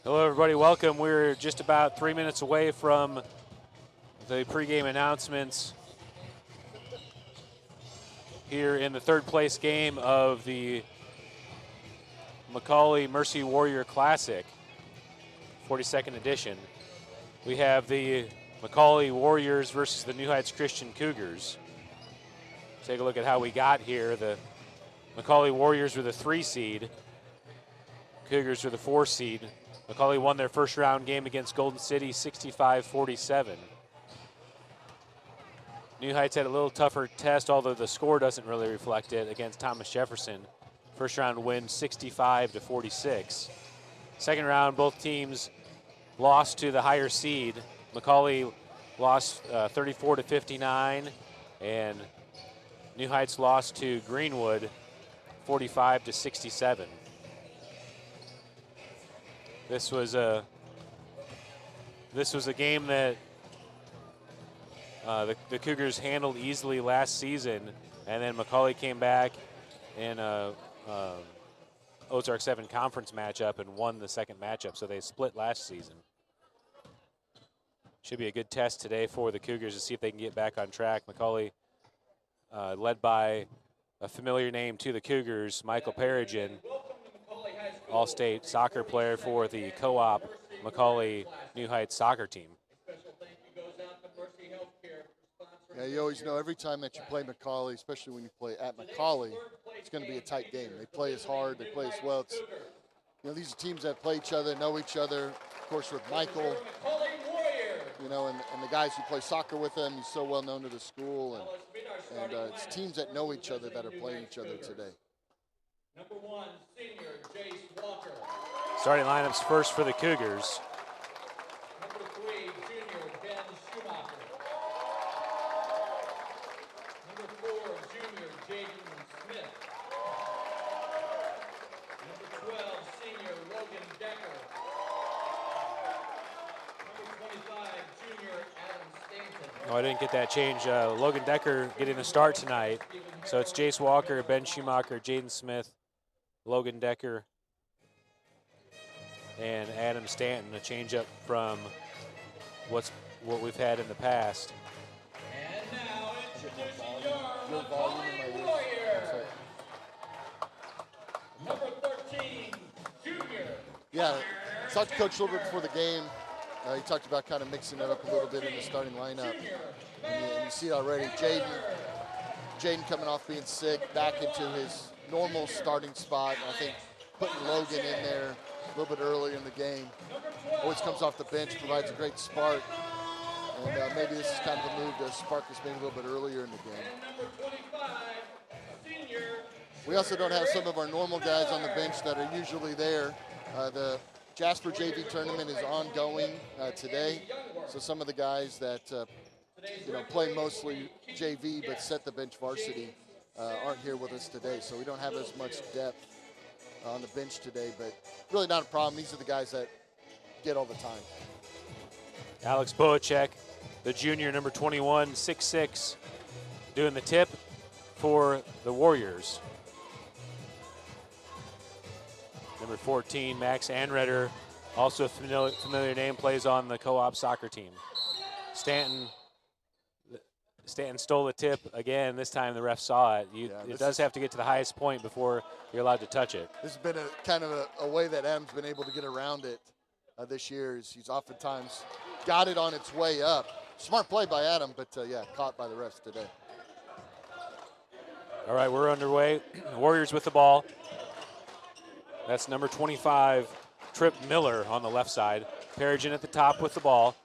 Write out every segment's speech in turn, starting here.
Hello, everybody. Welcome. We're just about 3 minutes away from the pregame announcements here in the third place game of the McAuley Mercy Warrior Classic, 42nd edition. We have the McAuley Warriors versus the New Heights Christian Cougars. Take a look at how we got here. The McAuley Warriors were the 3 seed. Cougars were the 4 seed. McAuley won their first round game against Golden City 65-47. New Heights had a little tougher test, although the score doesn't really reflect it, against Thomas Jefferson. First round win 65-46. Second round, both teams lost to the higher seed. McAuley lost 34-59, and New Heights lost to Greenwood 45-67. This was a game that the Cougars handled easily last season, and then McAuley came back in a Ozark 7 conference matchup and won the second matchup, so they split last season. Should be a good test today for the Cougars to see if they can get back on track. McAuley, led by a familiar name to the Cougars, Michael Perigin, All-State soccer player for the co-op McAuley New Heights soccer team. Yeah, you always know every time that you play McAuley, especially when you play at McAuley, it's going to be a tight game. They play as hard, they play as well. It's, these are teams that play each other, know each other. Of course, with Michael, and the guys who play soccer with him, he's so well known to the school, and it's teams that know each other that are playing each other today. Number 1, senior Jace Walker. Starting lineups first for the Cougars. Number 3, junior Ben Schumacher. Number 4, junior Jaden Smith. Number 12, senior Logan Decker. Number 25, junior Adam Stanton. Oh, I didn't get that change. Logan Decker getting the start tonight. So it's Jace Walker, Ben Schumacher, Jaden Smith, Logan Decker, and Adam Stanton, a change-up from what we've had in the past. And now introducing your McAuley Warrior. Number 13, junior. Yeah, talked to Coach a little bit before the game. He talked about kind of mixing it up a little bit in the starting lineup. And you see it already, Jaden coming off being sick, back into his normal starting spot. And I think putting Logan in there a little bit earlier in the game. Always comes off the bench, provides a great spark. And maybe this is kind of a move to spark this maybe a little bit earlier in the game. And number 25, senior. We also don't have some of our normal guys on the bench that are usually there. The Jasper JV tournament is ongoing today. So some of the guys that play mostly JV but set the bench varsity aren't here with us today. So we don't have as much depth on the bench today, but really not a problem. These are the guys that get all the time. Alex Boacek, the junior, number 21, 6'6", doing the tip for the Warriors. Number 14, Max Anreder, also a familiar name, plays on the co-op soccer team. Stanton stole the tip again. This time the ref saw it. It does have to get to the highest point before you're allowed to touch it. This has been a kind of a way that Adam's been able to get around it this year. He's oftentimes got it on its way up. Smart play by Adam, but caught by the refs today. All right, we're underway. Warriors with the ball. That's number 25, Trip Miller on the left side. Perigin at the top with the ball.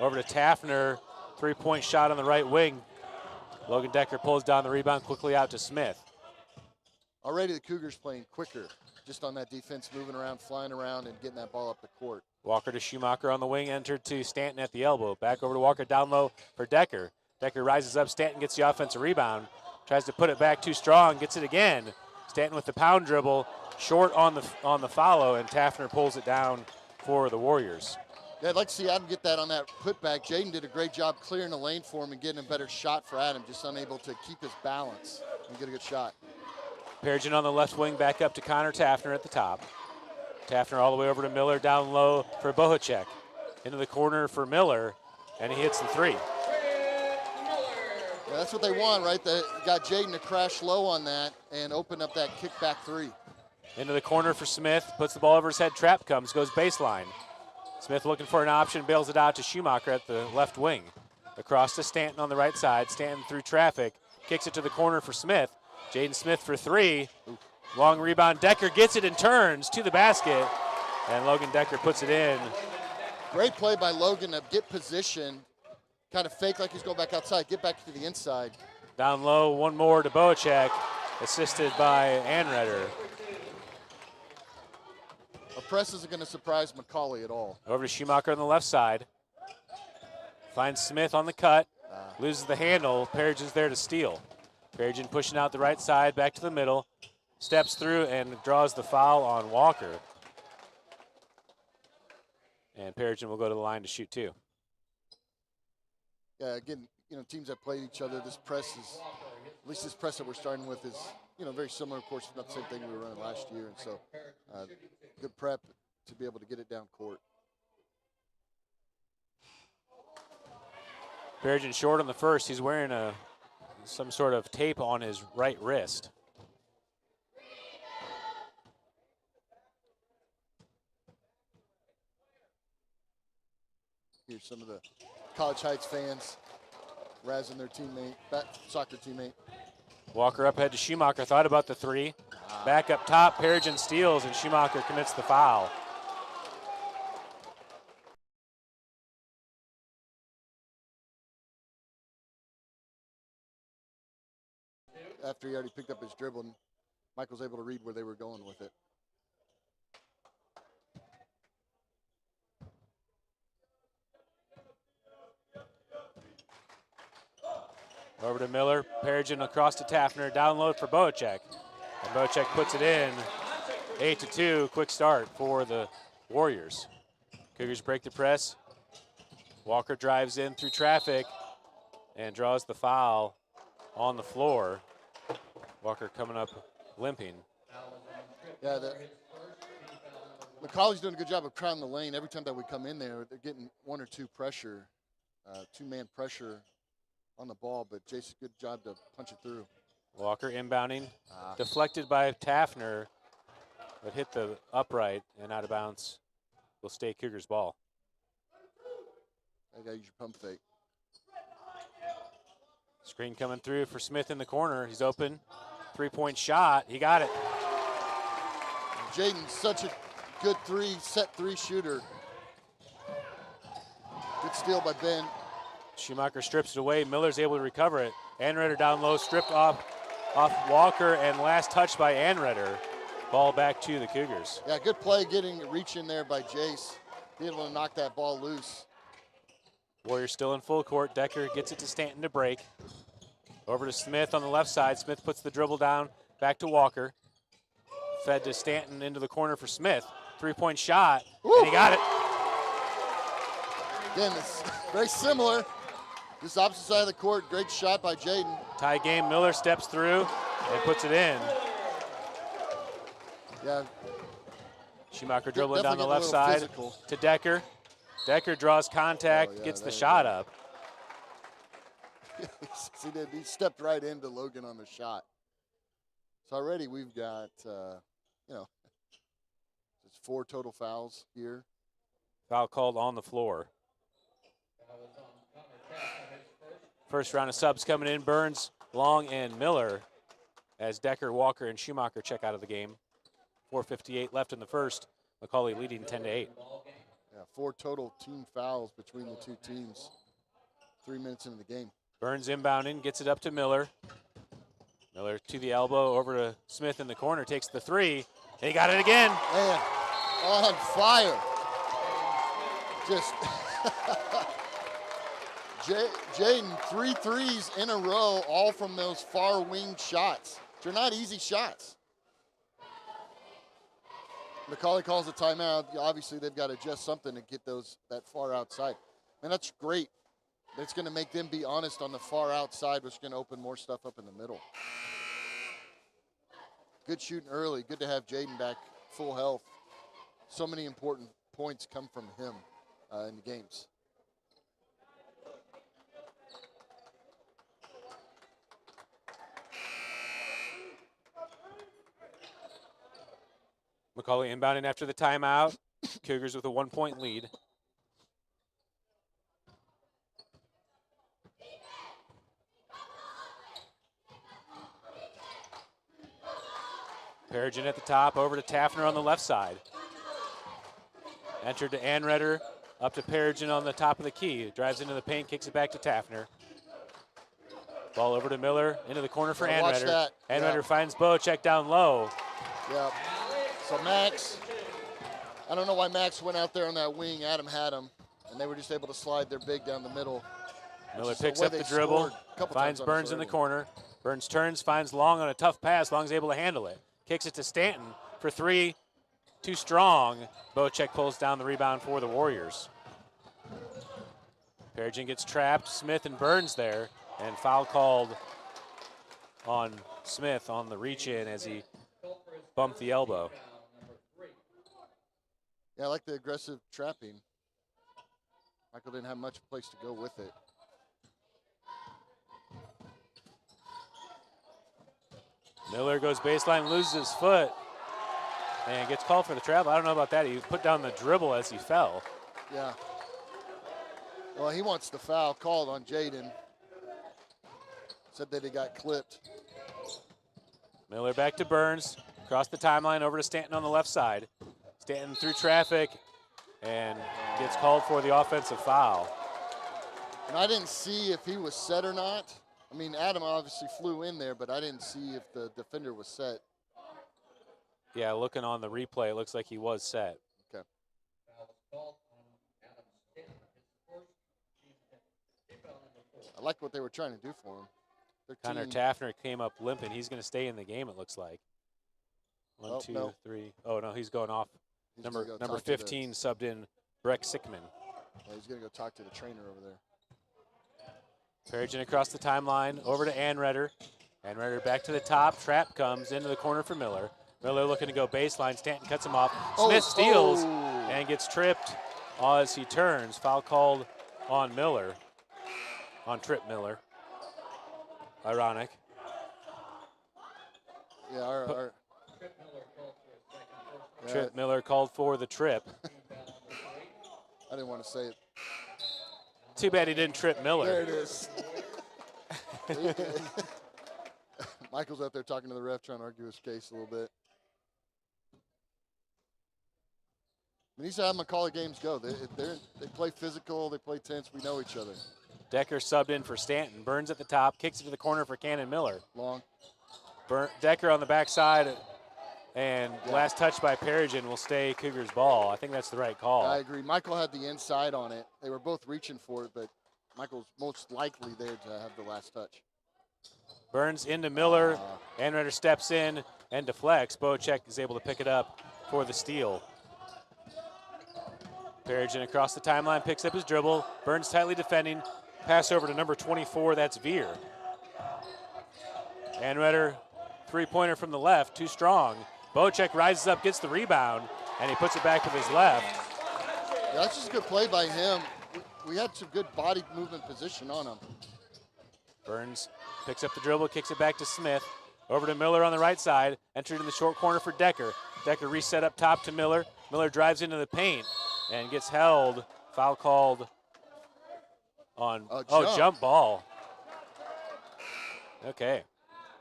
Over to Taffner. Three-point shot on the right wing. Logan Decker pulls down the rebound quickly out to Smith. Already the Cougars playing quicker, just on that defense, moving around, flying around, and getting that ball up the court. Walker to Schumacher on the wing, entered to Stanton at the elbow. Back over to Walker down low for Decker. Decker rises up, Stanton gets the offensive rebound. Tries to put it back too strong, gets it again. Stanton with the pound dribble, short on the follow, and Taffner pulls it down for the Warriors. Yeah, I'd like to see Adam get that on that putback. Jaden did a great job clearing the lane for him and getting a better shot for Adam, just unable to keep his balance and get a good shot. Perigin on the left wing, back up to Connor Taffner at the top. Taffner all the way over to Miller, down low for Bohacek. Into the corner for Miller, and he hits the three. Yeah, that's what they want, right? They got Jaden to crash low on that and open up that kickback three. Into the corner for Smith, puts the ball over his head, trap comes, goes baseline. Smith looking for an option, bails it out to Schumacher at the left wing. Across to Stanton on the right side, Stanton through traffic, kicks it to the corner for Smith. Jaden Smith for three. Long rebound, Decker gets it and turns to the basket, and Logan Decker puts it in. Great play by Logan to get position, kind of fake like he's going back outside, get back to the inside. Down low, one more to Bohacek, assisted by Anredder. A press isn't going to surprise McAuley at all. Over to Schumacher on the left side. Finds Smith on the cut, loses the handle. Perrigin's there to steal. Perrigin pushing out the right side, back to the middle, steps through and draws the foul on Walker. And Perrigin will go to the line to shoot two. Yeah, again, teams that played each other, this press is, at least this press that we're starting with is, very similar, of course, not the same thing we were running last year. And so good prep to be able to get it down court. Perrigin short on the first. He's wearing some sort of tape on his right wrist. Here's some of the College Heights fans razzing their teammate, soccer teammate. Walker up ahead to Schumacher, thought about the three. Back up top, Perrigin steals, and Schumacher commits the foul. After he already picked up his dribble, and Michael's able to read where they were going with it. Over to Miller, Perrigin across to Taffner, down low for Bohacek. And Bohacek puts it in, 8-2, quick start for the Warriors. Cougars break the press. Walker drives in through traffic and draws the foul on the floor. Walker coming up limping. Yeah, McAuley's doing a good job of crowding the lane. Every time that we come in there, they're getting one or two pressure, two-man pressure on the ball, but Jason, good job to punch it through. Walker inbounding, deflected by Taffner, but hit the upright and out of bounds. Will stay Cougars ball. I got to use your pump fake. Screen coming through for Smith in the corner. He's open. Three-point shot. He got it. Jaden's such a good set three shooter. Good steal by Ben. Schumacher strips it away. Miller's able to recover it. Anredder down low, stripped off Walker, and last touch by Anredder. Ball back to the Cougars. Yeah, good play reach in there by Jace. Being able to knock that ball loose. Warriors still in full court. Decker gets it to Stanton to break. Over to Smith on the left side. Smith puts the dribble down, back to Walker. Fed to Stanton into the corner for Smith. Three-point shot, and he got it. Again, it's very similar. Just opposite side of the court, great shot by Jaden. Tie game, Miller steps through and puts it in. Yeah. Schumacher dribbling down the left side to Decker. Decker draws contact, gets the shot up. He did. He stepped right into Logan on the shot. So already we've got, it's 4 total fouls here. Foul called on the floor. First round of subs coming in. Burns, Long, and Miller as Decker, Walker, and Schumacher check out of the game. 4:58 left in the first. McAuley leading 10-8. Yeah, 4 total team fouls between the two teams. 3 minutes into the game. Burns inbounding, gets it up to Miller. Miller to the elbow, over to Smith in the corner, takes the three, and he got it again. Man, on fire. Just Jaden, 3 threes in a row, all from those far wing shots. They're not easy shots. McAuley calls a timeout. Obviously, they've got to adjust something to get that far outside. And that's great. It's going to make them be honest on the far outside, which is going to open more stuff up in the middle. Good shooting early. Good to have Jaden back full health. so many important points come from him in the games. McAuley inbounding after the timeout. Cougars with a 1-point lead. Perigin at the top, over to Taffner on the left side. Entered to Anredder, up to Perigin on the top of the key. Drives into the paint, kicks it back to Taffner. Ball over to Miller, into the corner for Anredder. Anredder finds Boacek down low. Yeah. So Max, I don't know why Max went out there on that wing. Adam had him, and they were just able to slide their big down the middle. Miller picks up the dribble, finds Burns in the corner. Burns turns, finds Long on a tough pass. Long's able to handle it. Kicks it to Stanton for three. Too strong. Boacek pulls down the rebound for the Warriors. Perigin gets trapped. Smith and Burns there. And foul called on Smith on the reach-in as he bumped the elbow. Yeah, I like the aggressive trapping. Michael didn't have much place to go with it. Miller goes baseline, loses his foot, and gets called for the travel. I don't know about that. He put down the dribble as he fell. Yeah. Well, he wants the foul called on Jaden. Said that he got clipped. Miller back to Burns. Across the timeline over to Stanton on the left side. Stanton through traffic and gets called for the offensive foul. And I didn't see if he was set or not. I mean, Adam obviously flew in there, but I didn't see if the defender was set. Yeah, looking on the replay, it looks like he was set. Okay. I like what they were trying to do for him. Connor Taffner came up limping. He's going to stay in the game, it looks like. One, two, three. Oh, no, he's going off. Number 15 subbed in Breck Sickman. Yeah, he's going to go talk to the trainer over there. Perigin across the timeline, over to Anredder. Anredder back to the top. Trap comes into the corner for Miller. Miller looking to go baseline. Stanton cuts him off. Smith steals and gets tripped as he turns. Foul called on Miller, on Trip Miller. Ironic. Yeah, Trip Miller called for the trip. I didn't want to say it. Too bad he didn't trip Miller. There it is. Michael's out there talking to the ref, trying to argue his case a little bit. And these are how McAuley games go. They play physical, they play tense. We know each other. Decker subbed in for Stanton. Burns at the top, kicks it to the corner for Cannon Miller. Long. Decker on the backside, and last touch by Perigin will stay Cougars ball. I think that's the right call. I agree. Michael had the inside on it. They were both reaching for it, but Michael's most likely there to have the last touch. Burns into Miller. Anredder steps in and deflects. Boacek is able to pick it up for the steal. Perigin across the timeline, picks up his dribble. Burns tightly defending. Pass over to number 24, that's Veer. Anredder, three-pointer from the left, too strong. Boacek rises up, gets the rebound, and he puts it back with his left. Yeah, that's just a good play by him. We had some good body movement position on him. Burns picks up the dribble, kicks it back to Smith. Over to Miller on the right side, entered in the short corner for Decker. Decker reset up top to Miller. Miller drives into the paint and gets held. Foul called on, jump ball. Okay.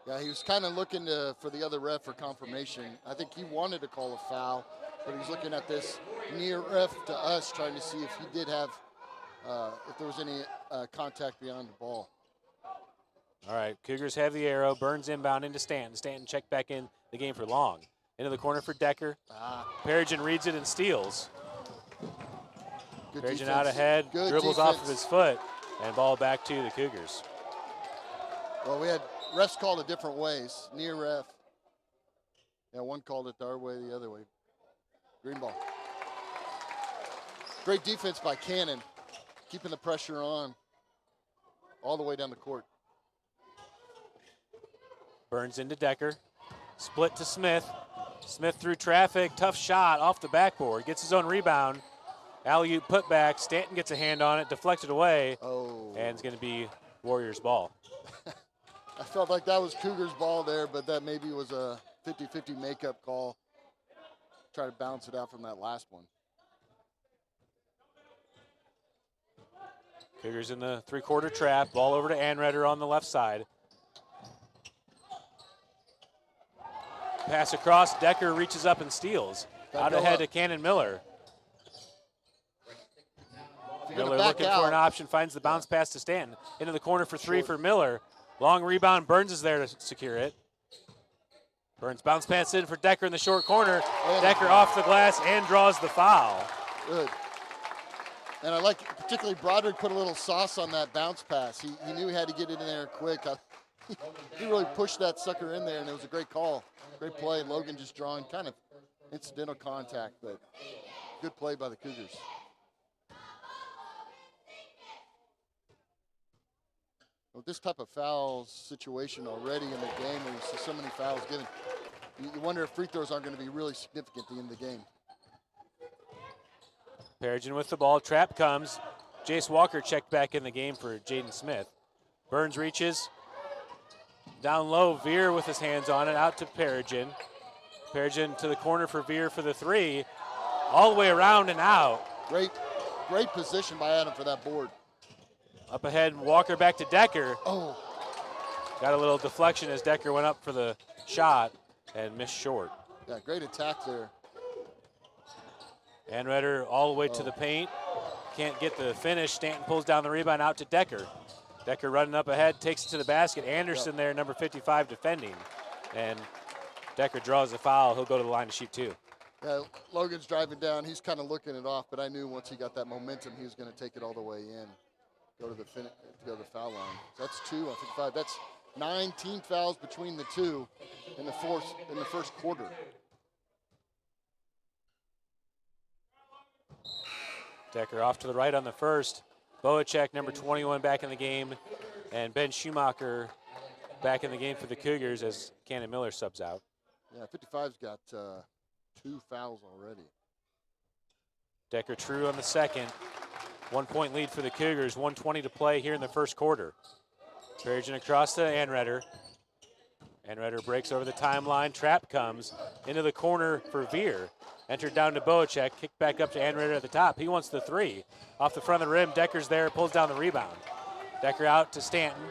Yeah, he was kind of looking for the other ref for confirmation. I think he wanted to call a foul, but he's looking at this near ref to us, trying to see if he did have, if there was any contact beyond the ball. All right, Cougars have the arrow. Burns inbound into Stanton. Stanton checked back in the game for Long. Into the corner for Decker. Perigin reads it and steals. Good Perigin defense. out ahead, Good dribbles defense. off of his foot, and ball back to the Cougars. Well, we had refs called it different ways. Near ref. Yeah, one called it our way, the other way. Green ball. Great defense by Cannon, keeping the pressure on all the way down the court. Burns into Decker. Split to Smith. Smith through traffic, tough shot off the backboard, gets his own rebound. Alley-oop putback, Stanton gets a hand on it, deflected away, and it's going to be Warriors ball. I felt like that was Cougars ball there, but that maybe was a 50-50 makeup call. Try to bounce it out from that last one. Cougars in the three-quarter trap, ball over to Anredder on the left side. Pass across, Decker reaches up and steals. Out ahead to Cannon Miller. Miller looking for an option, finds the bounce pass to Stanton. Into the corner for three for Miller. Long rebound, Burns is there to secure it. Burns bounce pass in for Decker in the short corner. Decker off the glass and draws the foul. Good. And I like, particularly Broderick put a little sauce on that bounce pass. He knew he had to get it in there quick. He really pushed that sucker in there, and it was a great call. Great play. Logan just drawing kind of incidental contact, but good play by the Cougars. With this type of foul situation already in the game, where you see so many fouls given, you wonder if free throws aren't going to be really significant at the end of the game. Perigin with the ball, trap comes. Jace Walker checked back in the game for Jaden Smith. Burns reaches. Down low, Veer with his hands on it, out to Perigin. Perigin to the corner for Veer for the three. All the way around and out. Great position by Adam for that board. Up ahead, Walker back to Decker. Oh. Got a little deflection as Decker went up for the shot and missed short. Yeah, great attack there. Anredder all the way to the paint. Can't get the finish. Stanton pulls down the rebound out to Decker. Decker running up ahead, takes it to the basket. Anderson there, number 55, defending. And Decker draws the foul. He'll go to the line to shoot two. Yeah, Logan's driving down. He's kind of looking it off, but I knew once he got that momentum, he was going to take it all the way in. Go to the foul line. So that's 2 on 55. That's 19 fouls between the two in the first quarter. Decker off to the right on the first. Boacek, number 21, back in the game. And Ben Schumacher back in the game for the Cougars as Cannon Miller subs out. Yeah, 55's got 2 fouls already. Decker true on the second. 1 point lead for the Cougars, 1:20 to play here in the first quarter. Perigin across to Anredder. Anredder breaks over the timeline. Trap comes into the corner for Veer. Entered down to Boacek, kicked back up to Anredder at the top. He wants the three. Off the front of the rim, Decker's there, pulls down the rebound. Decker out to Stanton.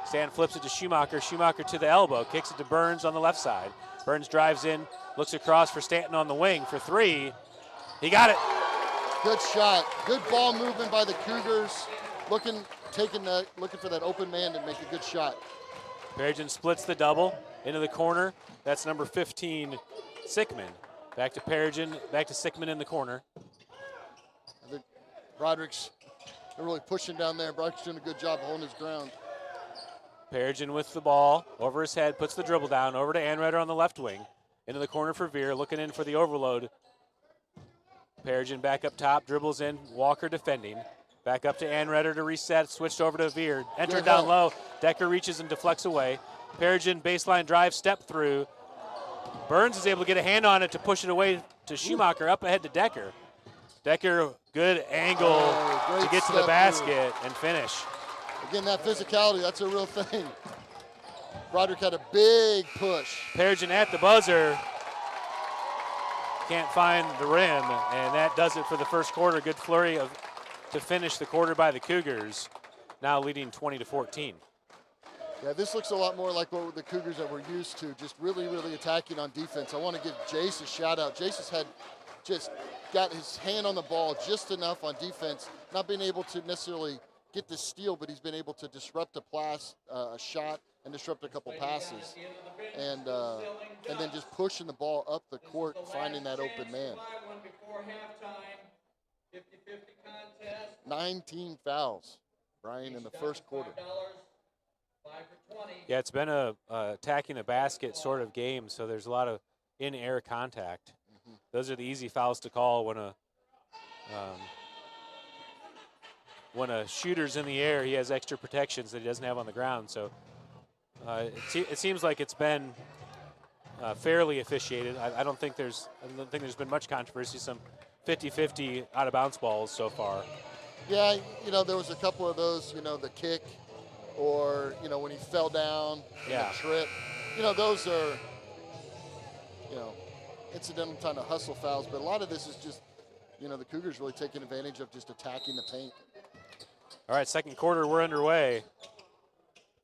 Stanton flips it to Schumacher. Schumacher to the elbow, kicks it to Burns on the left side. Burns drives in, looks across for Stanton on the wing for three. He got it. Good shot. Good ball movement by the Cougars. Looking for that open man to make a good shot. Perigin splits the double into the corner. That's number 15, Sickman. Back to Perigin, back to Sickman in the corner. I think Broderick's really pushing down there. Broderick's doing a good job holding his ground. Perigin with the ball over his head, puts the dribble down over to Anredder on the left wing. Into the corner for Veer, looking in for the overload. Perigin back up top, dribbles in, Walker defending. Back up to Anredder to reset, switched over to Veer. Entered down low, Decker reaches and deflects away. Perigin baseline drive, step through. Burns is able to get a hand on it to push it away to Schumacher, up ahead to Decker. Decker, good angle to get to the basket and finish. Again, that physicality, that's a real thing. Broderick had a big push. Perigin at the buzzer. Can't find the rim, and that does it for the first quarter. Good flurry to finish the quarter by the Cougars, now leading 20-14. Yeah, this looks a lot more like what the Cougars that we're used to, just really, really attacking on defense. I want to give Jace a shout out. Jace has just got his hand on the ball just enough on defense, not being able to necessarily get the steal, but he's been able to disrupt a shot and disrupt a couple passes. And then just pushing the ball up the court, finding that open man. 19 fouls, Brian, in the first quarter. Yeah, it's been a attacking the basket sort of game, so there's a lot of in-air contact. Mm-hmm. Those are the easy fouls to call when a shooter's in the air. He has extra protections that he doesn't have on the ground. So it seems like it's been fairly officiated. I don't think there's been much controversy. Some 50-50 out of bounds balls so far. Yeah, there was a couple of those, the kick or, when he fell down, Yeah. the trip. Those are, incidental kind of hustle fouls, but a lot of this is just, the Cougars really taking advantage of just attacking the paint. All right, second quarter, we're underway.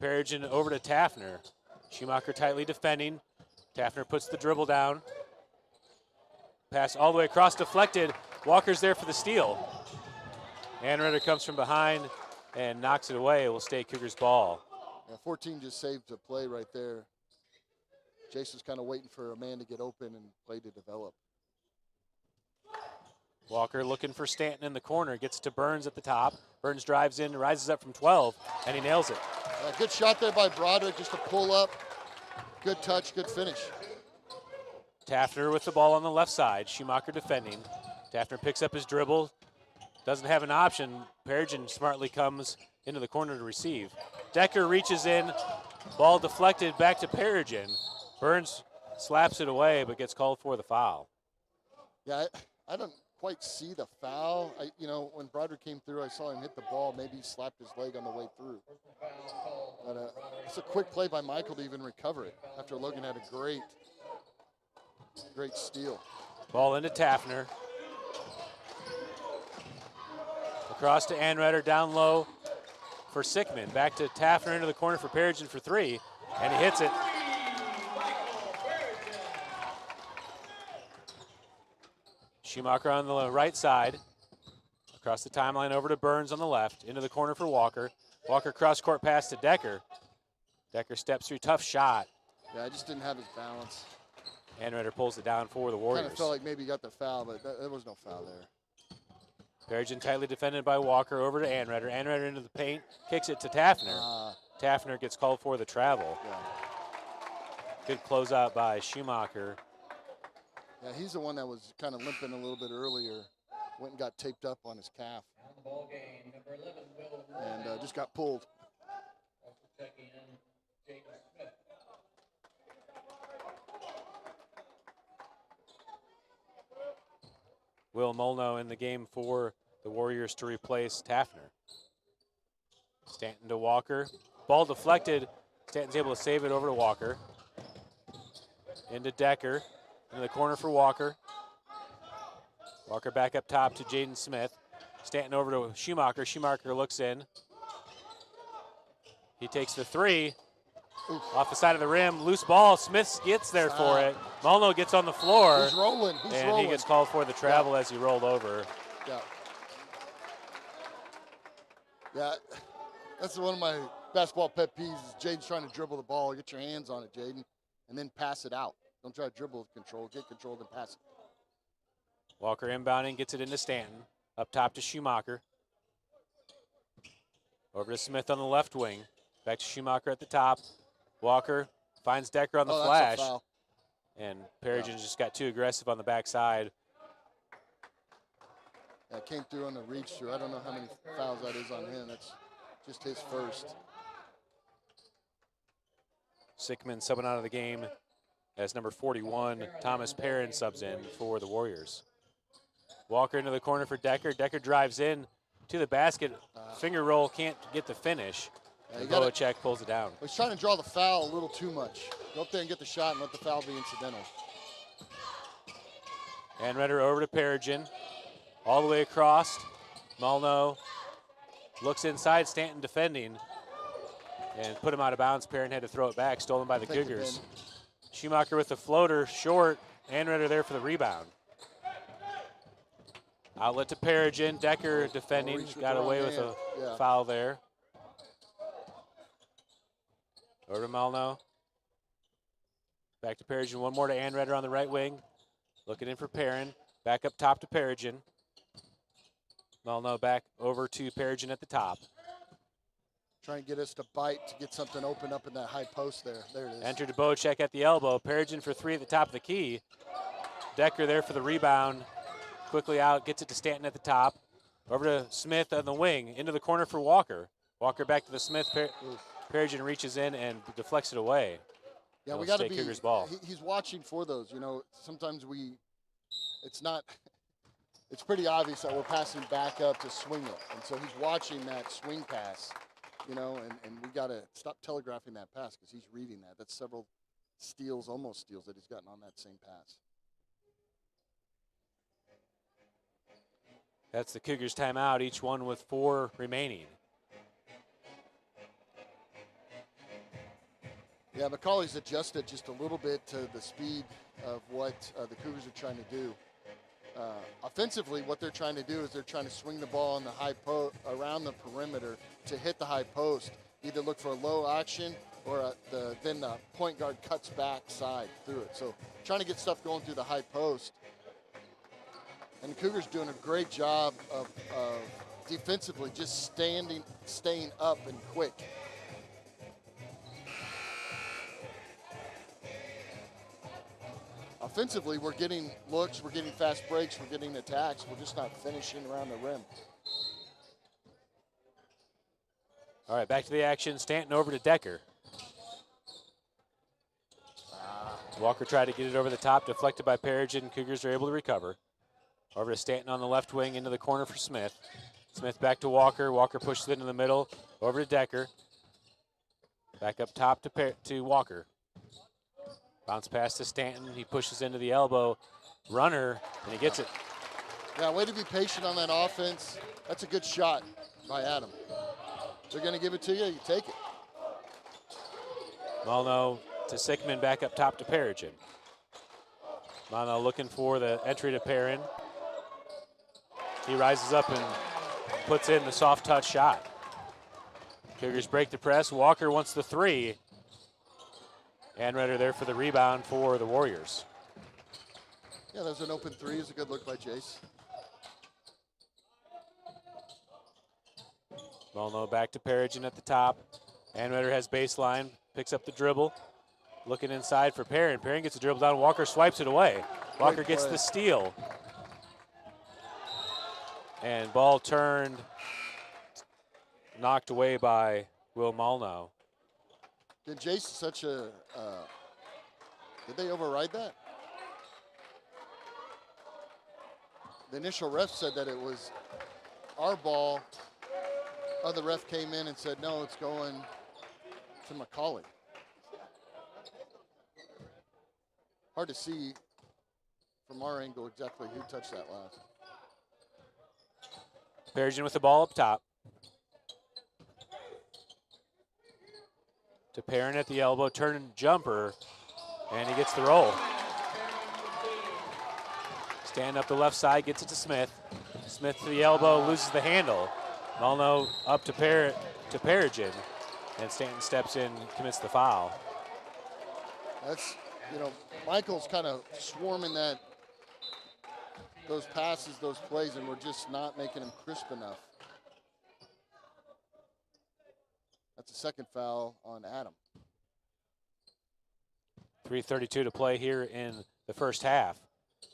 Perigin over to Taffner. Schumacher tightly defending. Taffner puts the dribble down. Pass all the way across, deflected. Walker's there for the steal. Anreder comes from behind and knocks it away. It will stay Cougars ball. Yeah, 14 just saved a play right there. Jason's kind of waiting for a man to get open and play to develop. Walker looking for Stanton in the corner. Gets to Burns at the top. Burns drives in, rises up from 12, and he nails it. Good shot there by Broderick just to pull up. Good touch, good finish. Taffner with the ball on the left side. Schumacher defending. Taffner picks up his dribble. Doesn't have an option. Perigin smartly comes into the corner to receive. Decker reaches in. Ball deflected back to Perigin. Burns slaps it away but gets called for the foul. Yeah, I don't quite see the foul. When Broderick came through, I saw him hit the ball. Maybe he slapped his leg on the way through. But it's a quick play by Michael to even recover it after Logan had a great steal. Ball into Taffner. Across to Anreder, down low for Sickman. Back to Taffner into the corner for Perigin for three, and he hits it. Schumacher on the right side. Across the timeline over to Burns on the left. Into the corner for Walker. Walker cross-court pass to Decker. Decker steps through, tough shot. Yeah, I just didn't have his balance. Anreder pulls it down for the Warriors. Kind of felt like maybe he got the foul, but there was no foul there. Perigin tightly defended by Walker over to Anreder. Anreder into the paint, kicks it to Taffner. Taffner gets called for the travel. Yeah. Good closeout by Schumacher. Yeah, he's the one that was kind of limping a little bit earlier. Went and got taped up on his calf. On the ball game, number 11, Will And just got pulled. Also checking in, Jaden Smith. Will Molno in the game for the Warriors to replace Taffner. Stanton to Walker. Ball deflected. Stanton's able to save it over to Walker. Into Decker. Into the corner for Walker. Walker back up top to Jaden Smith. Stanton over to Schumacher. Schumacher looks in. He takes the three. Oof. Off the side of the rim. Loose ball. Smith gets there for it. Molno gets on the floor. He's rolling. And he gets called for the travel as he rolled over. Yeah. Yeah. That's one of my basketball pet peeves is Jaden's trying to dribble the ball. Get your hands on it, Jaden, and then pass it out. Don't try to dribble with control. Get control, then pass it. Walker inbounding, gets it into Stanton. Up top to Schumacher. Over to Smith on the left wing. Back to Schumacher at the top. Walker finds Decker on the flash. That's a foul. And Perigin just got too aggressive on the backside. Yeah, came through on the reach through. I don't know how many fouls that is on him. That's just his first. Sickman subbing out of the game as number 41, Thomas Perrin subs in for the Warriors. Walker into the corner for Decker. Decker drives in to the basket. Finger roll, can't get the finish. And Boacek pulls it down. He's trying to draw the foul a little too much. Go up there and get the shot and let the foul be incidental. Anreder over to Perigin. All the way across. Molno looks inside. Stanton defending. And put him out of bounds. Perrin had to throw it back. Stolen by the Cougars. Schumacher with the floater. Short. Anreder there for the rebound. Outlet to Perigin. Decker defending. Got away with a foul there. Over to Molno. Back to Perigin. One more to Anreder on the right wing. Looking in for Perrin. Back up top to Perigin. Molno back over to Perigin at the top. Trying to get us to bite to get something open up in that high post there. There it is. Enter to Boacek at the elbow. Perigin for three at the top of the key. Decker there for the rebound. Quickly out, gets it to Stanton at the top. Over to Smith on the wing. Into the corner for Walker. Walker back to the Smith. Perigin reaches in and deflects it away. Yeah, we It'll got to stay be. Cougars ball. He's watching for those. You know, sometimes it's not. It's pretty obvious that we're passing back up to swing it, and so he's watching that swing pass. You know, and we got to stop telegraphing that pass because he's reading that. That's several steals, almost steals that he's gotten on that same pass. That's the Cougars timeout, each one with 4 remaining. Yeah, McAuley's adjusted just a little bit to the speed of what the Cougars are trying to do. Offensively, what they're trying to do is they're trying to swing the ball on the high post around the perimeter to hit the high post. Either look for a low action or then the point guard cuts back side through it. So trying to get stuff going through the high post. And the Cougars doing a great job of defensively just staying up and quick. Offensively, we're getting looks, we're getting fast breaks, we're getting attacks. We're just not finishing around the rim. All right, back to the action. Stanton over to Decker. Walker tried to get it over the top, deflected by Perigin. Cougars are able to recover. Over to Stanton on the left wing, into the corner for Smith. Smith back to Walker. Walker pushes it into the middle. Over to Decker. Back up top to Walker. Bounce pass to Stanton. He pushes into the elbow. Runner, and he gets it. Yeah, way to be patient on that offense. That's a good shot by Adam. They're going to give it to you, you take it. Malno to Sickman, back up top to Perigin. Malno looking for the entry to Perrin. He rises up and puts in the soft touch shot. Cougars break the press. Walker wants the 3. Anredder there for the rebound for the Warriors. Yeah, there's an open 3. It's a good look by Jace. Malno back to Perigin at the top. Anredder has baseline, picks up the dribble. Looking inside for Perrin. Perrin gets the dribble down. Walker swipes it away. Walker gets the steal. And ball turned, knocked away by Will Malno. Did Jace such a, did they override that? The initial ref said that it was our ball. Other ref came in and said, no, it's going to McAuley. Hard to see from our angle exactly who touched that last. Perigin with the ball up top. To Perrin at the elbow, turn jumper, and he gets the roll. Stand up the left side, gets it to Smith. Smith to the elbow, loses the handle. Malno up to Perigin, and Stanton steps in, commits the foul. That's, you know, Michael's kind of swarming those passes, those plays, and we're just not making them crisp enough. That's a second foul on Adam. 3:32 to play here in the first half.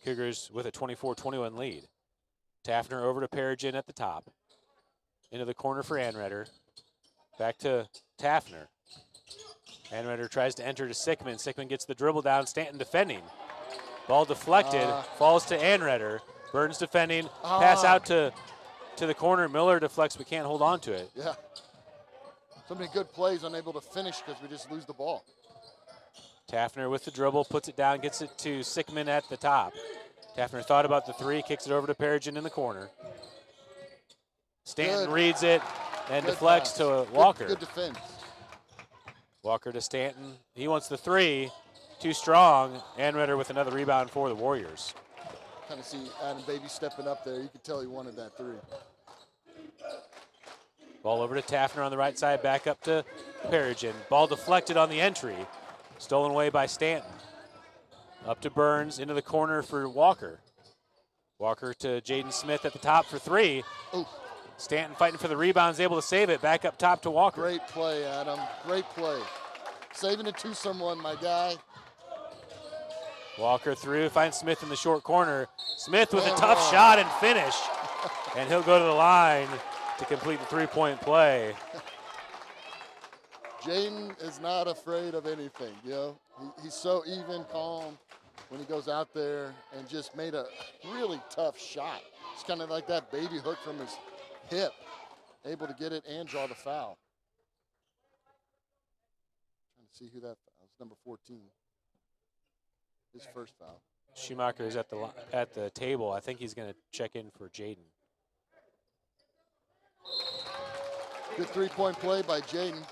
Cougars with a 24-21 lead. Taffner over to Perigin at the top. Into the corner for Anredder. Back to Taffner. Anredder tries to enter to Sickman. Sickman gets the dribble down. Stanton defending. Ball deflected. Falls to Anredder. Burns defending. Pass out to the corner. Miller deflects but can't hold on to it. Yeah. So many good plays, unable to finish because we just lose the ball. Taffner with the dribble, puts it down, gets it to Sickman at the top. Taffner thought about the 3, kicks it over to Perigin in the corner. Stanton reads it and deflects to Walker. Good defense. Walker to Stanton. He wants the 3. Too strong. Anredder with another rebound for the Warriors. Kind of see Adam Baby stepping up there. You could tell he wanted that 3. Ball over to Taffner on the right side, back up to Perigin. Ball deflected on the entry. Stolen away by Stanton. Up to Burns, into the corner for Walker. Walker to Jaden Smith at the top for 3. Ooh. Stanton fighting for the rebounds, able to save it. Back up top to Walker. Great play, Adam. Great play. Saving it to someone, my guy. Walker through, finds Smith in the short corner. Smith with a tough shot and finish. And he'll go to the line to complete the 3-point play. Jaden is not afraid of anything, you know. He's so even, calm when he goes out there and just made a really tough shot. It's kind of like that baby hook from his hip, able to get it and draw the foul. Trying to see who that foul is. Number 14. His first foul. Schumacher is at the table. I think he's going to check in for Jaden. Good three-point play by Jaden.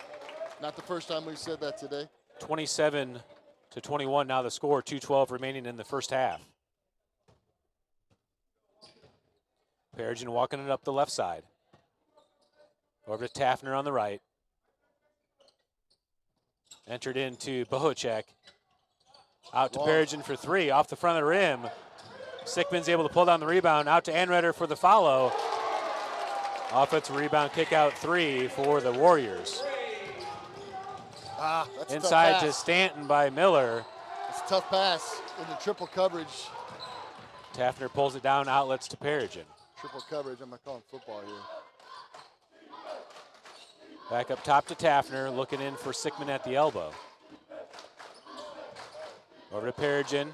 Not the first time we've said that today. 27-21 now the score, 2:12 remaining in the first half. Perigin walking it up the left side. Over to Taffner on the right. Entered into Bohacek. Out to Perigin for three, off the front of the rim. Sickman's able to pull down the rebound, out to Anreder for the follow. Offensive rebound, kick out three for the Warriors. That's Inside a to tough Stanton by Miller. pass. It's a tough pass in the triple coverage. Taffner pulls it down, outlets to Perigin. Triple coverage, I'm not calling football here. Back up top to Taffner, looking in for Sickman at the elbow. Over to Perigin.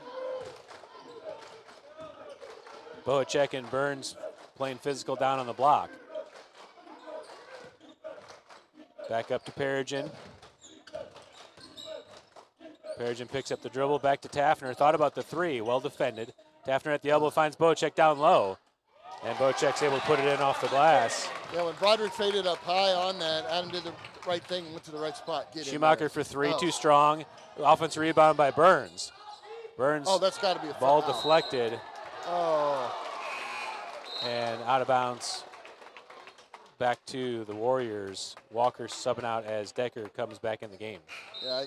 Bohacek and Burns playing physical down on the block. Back up to Perigin. Perigin picks up the dribble, back to Taffner. Thought about the three, well defended. Taffner at the elbow finds Bohacek down low. And Bohacek's able to put it in off the glass. Yeah, when Broderick faded up high on that, Adam did the right thing and went to the right spot. Schumacher for three, too strong. Offensive rebound by Burns. Burns, that's got to be a ball foul. deflected. Oh. And out of bounds. Back to the Warriors. Walker subbing out as Decker comes back in the game. Yeah,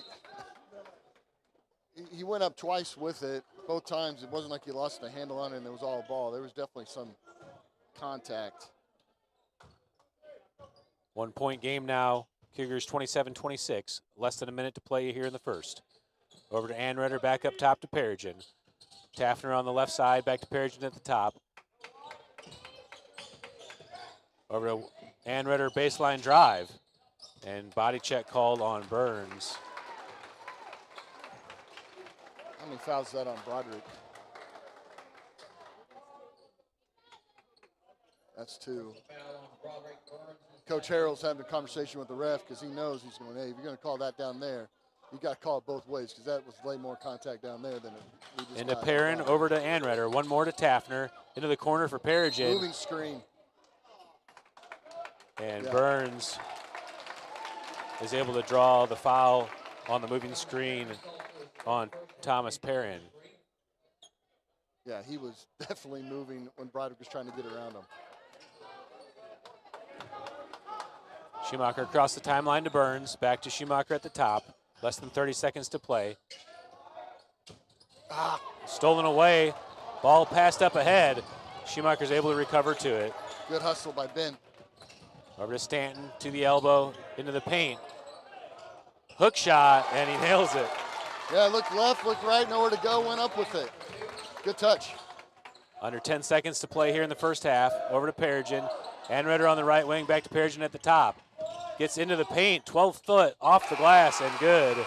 he went up twice with it. Both times it wasn't like he lost the handle on it and it was all ball. There was definitely some contact. 1 point game now. Cougars 27-26. Less than a minute to play here in the first. Over to Anreder, back up top to Perigin. Taffner on the left side, back to Perigin at the top. Over to Anreder, baseline drive. And body check called on Burns. How many fouls is that on Broderick? That's two. Coach Harrell's having a conversation with the ref because he knows he's going, hey, if you're going to call that down there, you got to call it both ways because that was way more contact down there than we just Into got. Perrin, over to Anreder. One more to Taffner. Into the corner for Perigin. Moving screen. And Burns is able to draw the foul on the moving screen on Thomas Perrin. Yeah, he was definitely moving when Broderick was trying to get around him. Schumacher across the timeline to Burns. Back to Schumacher at the top. Less than 30 seconds to play. Stolen away. Ball passed up ahead. Schumacher's able to recover to it. Good hustle by Ben. Over to Stanton, to the elbow, into the paint. Hook shot, and he nails it. Yeah, look left, look right, nowhere to go, went up with it. Good touch. Under 10 seconds to play here in the first half. Over to Perigin. Anreder on the right wing, back to Perigin at the top. Gets into the paint, 12th foot, off the glass, and good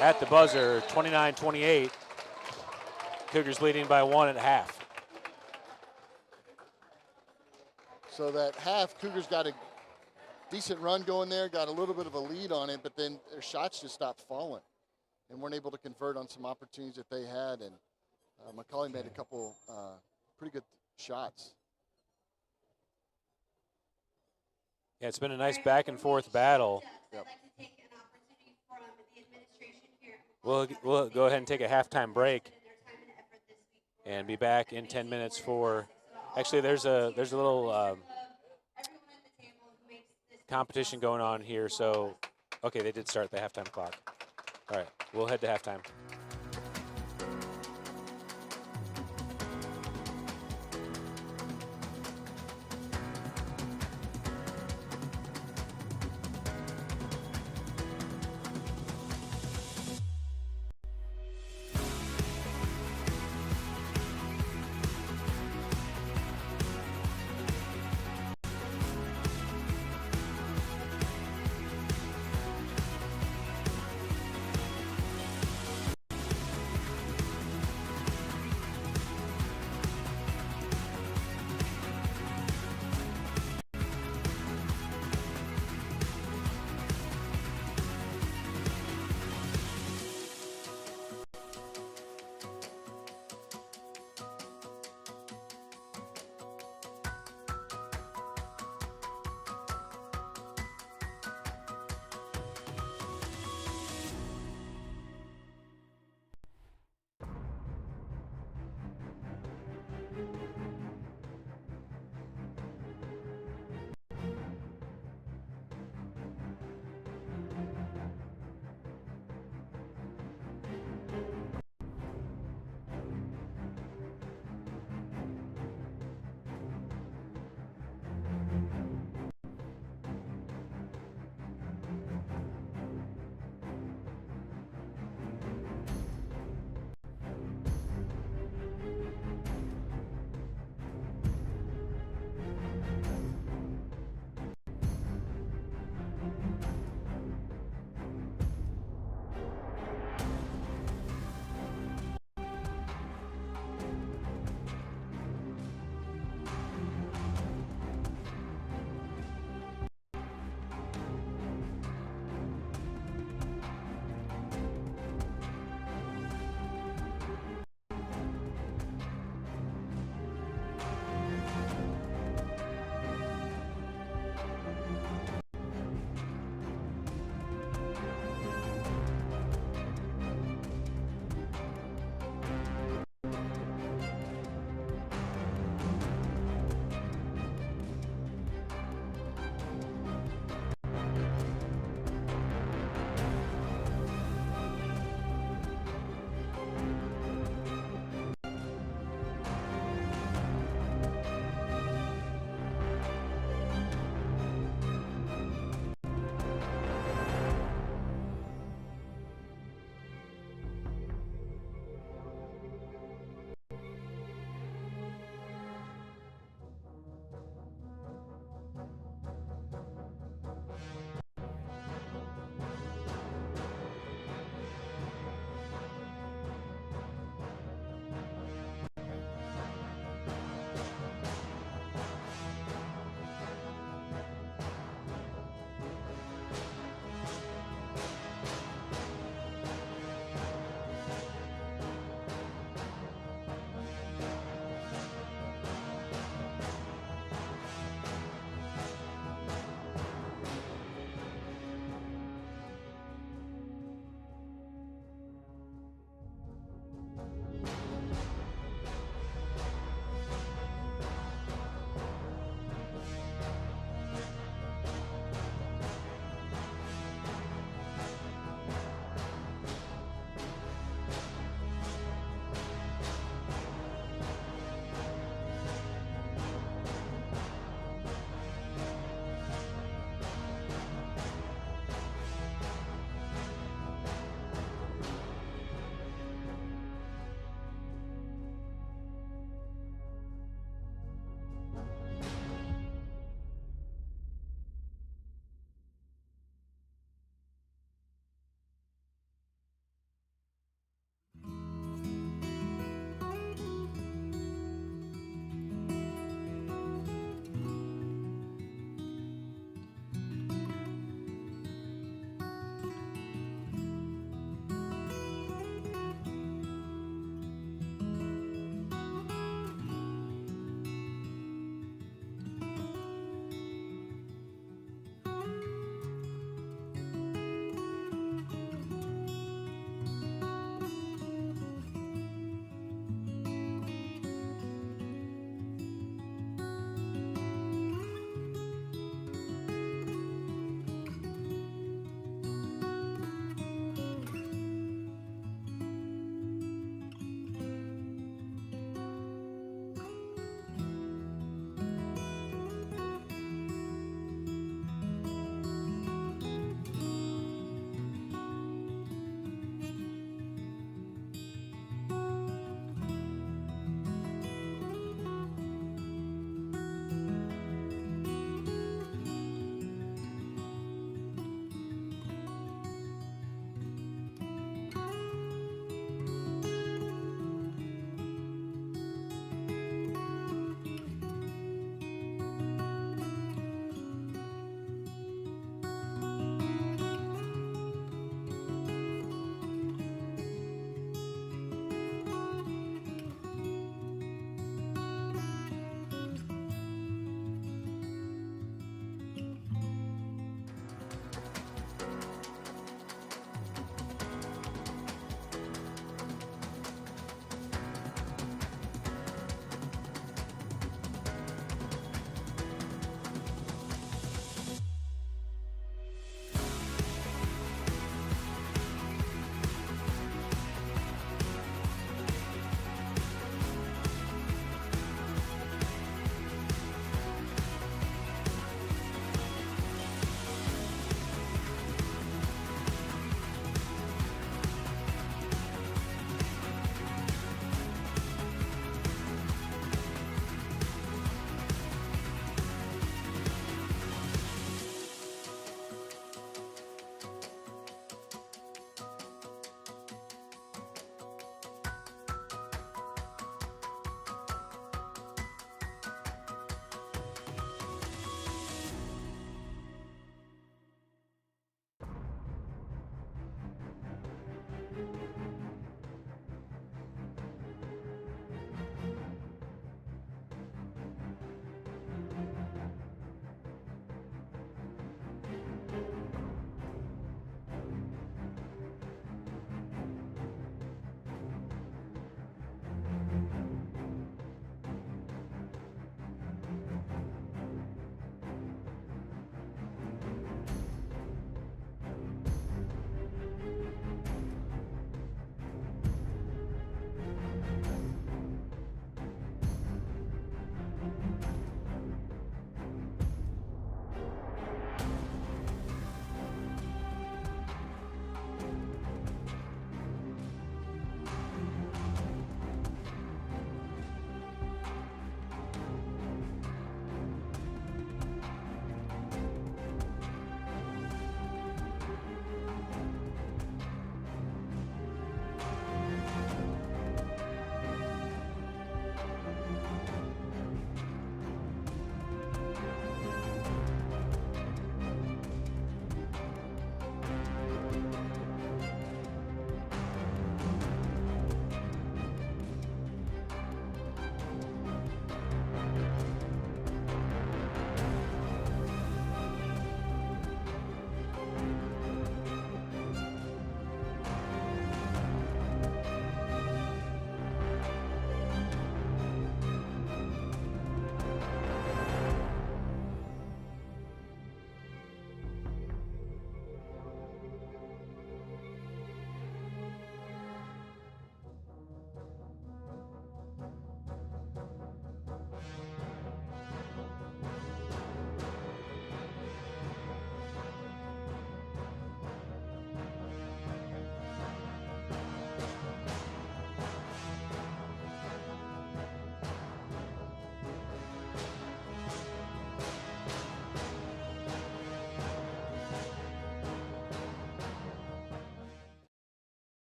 at the buzzer, 29-28. Cougars leading by one at half. So that half, Cougars got a decent run going there, got a little bit of a lead on it, but then their shots just stopped falling and weren't able to convert on some opportunities that they had. And McAuley made a couple pretty good shots. Yeah, it's been a nice back and forth battle. Yep. We'll go ahead and take a halftime break and be back in 10 minutes for. Actually, there's a little competition going on here. So, okay, they did start the halftime clock. All right, we'll head to halftime.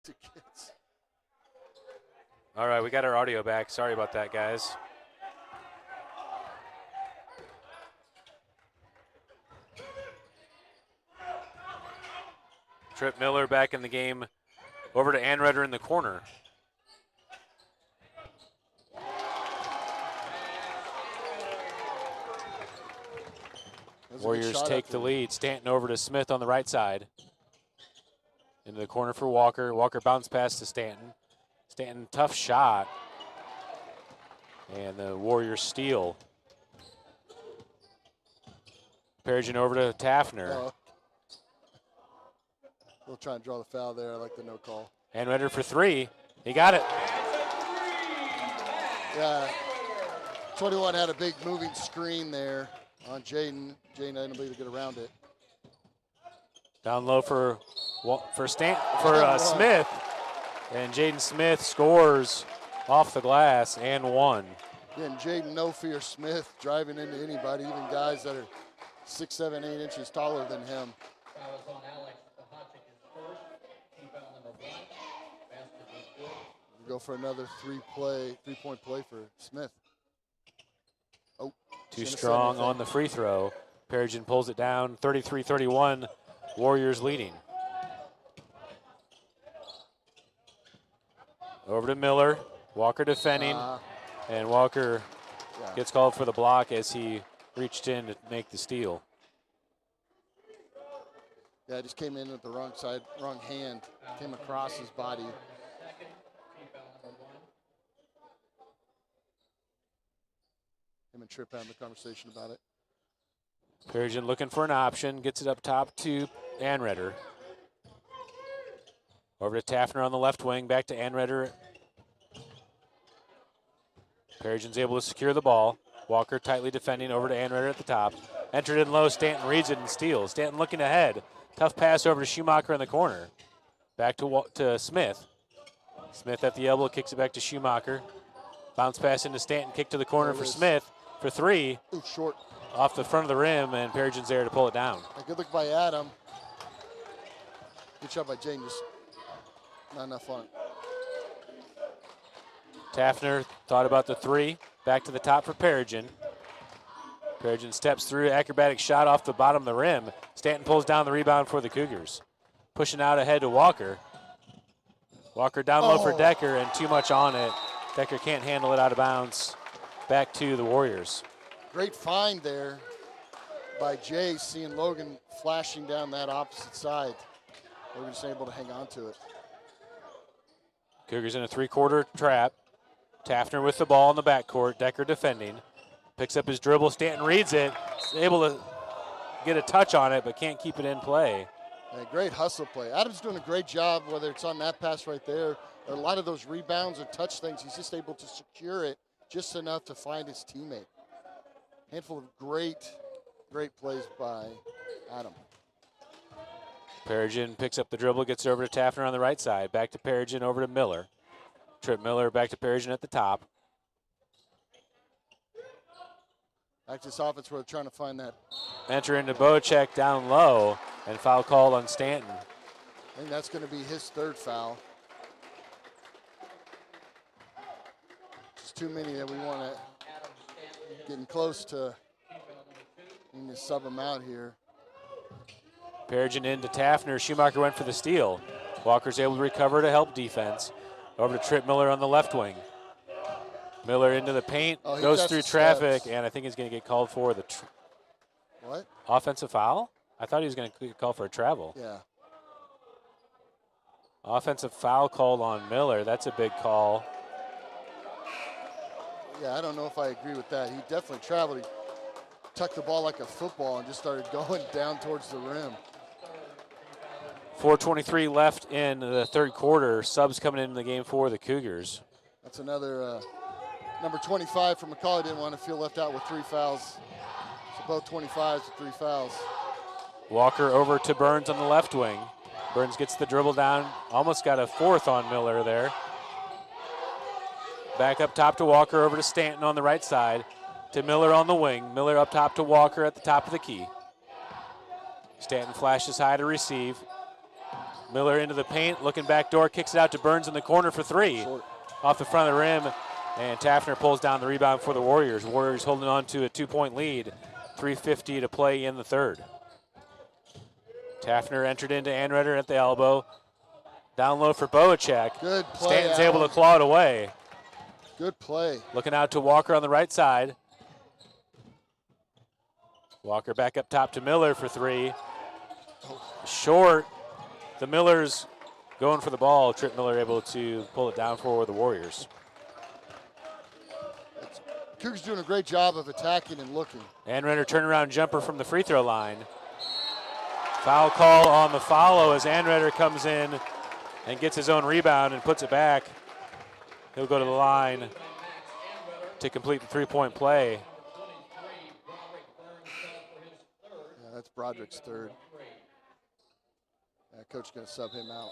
Two kids. All right, we got our audio back. Sorry about that, guys. Trip Miller back in the game. Over to Anredder in the corner. Warriors take the lead. Stanton over to Smith on the right side. Into the corner for Walker. Walker bounce pass to Stanton. Stanton, tough shot. And the Warriors steal. Perigin over to Taffner. We'll try and draw the foul there. I like the no call. Anredder for three. He got it. Yeah. 21 had a big moving screen there on Jaden. Jaden unable to get around it. Down low for Smith. And Jaden Smith scores off the glass and one. Yeah, and Jaden No Fear Smith driving into anybody, even guys that are 6, 7, 8 inches taller than him. We go for another three-point play for Smith. Oh, too strong on the free throw. Perigin pulls it down, 33-31, Warriors leading. Over to Miller, Walker defending, and Walker gets called for the block as he reached in to make the steal. Yeah, just came in with the wrong side, wrong hand, came across his body. Him and Tripp having the conversation about it. Perigin looking for an option, gets it up top to Anredder. Over to Taffner on the left wing, back to Anredder. Perigin's able to secure the ball. Walker tightly defending over to Anredder at the top. Entered in low, Stanton reads it and steals. Stanton looking ahead. Tough pass over to Schumacher in the corner. Back to Smith. Smith at the elbow, kicks it back to Schumacher. Bounce pass into Stanton, kick to the corner for Smith for three. Ooh, short. Off the front of the rim, and Perigin's there to pull it down. A good look by Adam. Good shot by Jaden, just not enough on it. Taffner thought about the three. Back to the top for Perigin. Perigin steps through, acrobatic shot off the bottom of the rim. Stanton pulls down the rebound for the Cougars. Pushing out ahead to Walker. Walker down low for Decker, and too much on it. Decker can't handle it out of bounds. Back to the Warriors. Great find there by Jay, seeing Logan flashing down that opposite side. Logan just able to hang on to it. Cougars in a three-quarter trap. Taffner with the ball in the backcourt. Decker defending. Picks up his dribble. Stanton reads it. Is able to get a touch on it, but can't keep it in play. A great hustle play. Adam's doing a great job, whether it's on that pass right there, or a lot of those rebounds or touch things. He's just able to secure it just enough to find his teammate. Handful of great plays by Adam. Perigin picks up the dribble, gets it over to Taffner on the right side. Back to Perigin, over to Miller. Trip Miller back to Perigin at the top. Back to this offense where they're trying to find that. Enter into Boacek down low, and foul called on Stanton. I think that's going to be his third foul. Just too many that we want to getting close to. We need to sub him out here. Perigin into Taffner. Schumacher went for the steal. Walker's able to recover to help defense. Over to Trip Miller on the left wing. Miller into the paint, goes through traffic, and I think he's going to get called for the offensive foul. I thought he was going to get called for a travel. Yeah. Offensive foul called on Miller. That's a big call. Yeah, I don't know if I agree with that. He definitely traveled. He tucked the ball like a football and just started going down towards the rim. 4:23 left in the third quarter. Subs coming into the game for the Cougars. That's another number 25 from McAuley. Didn't want to feel left out with 3 fouls. So both 25s with 3 fouls. Walker over to Burns on the left wing. Burns gets the dribble down. Almost got a fourth on Miller there. Back up top to Walker, over to Stanton on the right side. To Miller on the wing. Miller up top to Walker at the top of the key. Stanton flashes high to receive. Miller into the paint, looking back door, kicks it out to Burns in the corner for three. Short. Off the front of the rim, and Taffner pulls down the rebound for the Warriors. Warriors holding on to a 2-point lead. 3:50 to play in the third. Taffner entered into Anredder at the elbow. Down low for Boacek. Good play. Stanton's able to claw it away. Good play. Looking out to Walker on the right side. Walker back up top to Miller for three. Short. The Millers going for the ball. Trip Miller able to pull it down for the Warriors. Cougars doing a great job of attacking and looking. Anredder turnaround jumper from the free throw line. Foul call on the follow as Anredder comes in and gets his own rebound and puts it back. He'll go to the line to complete the three-point play. Yeah, that's Broderick's third. Yeah, coach going to sub him out.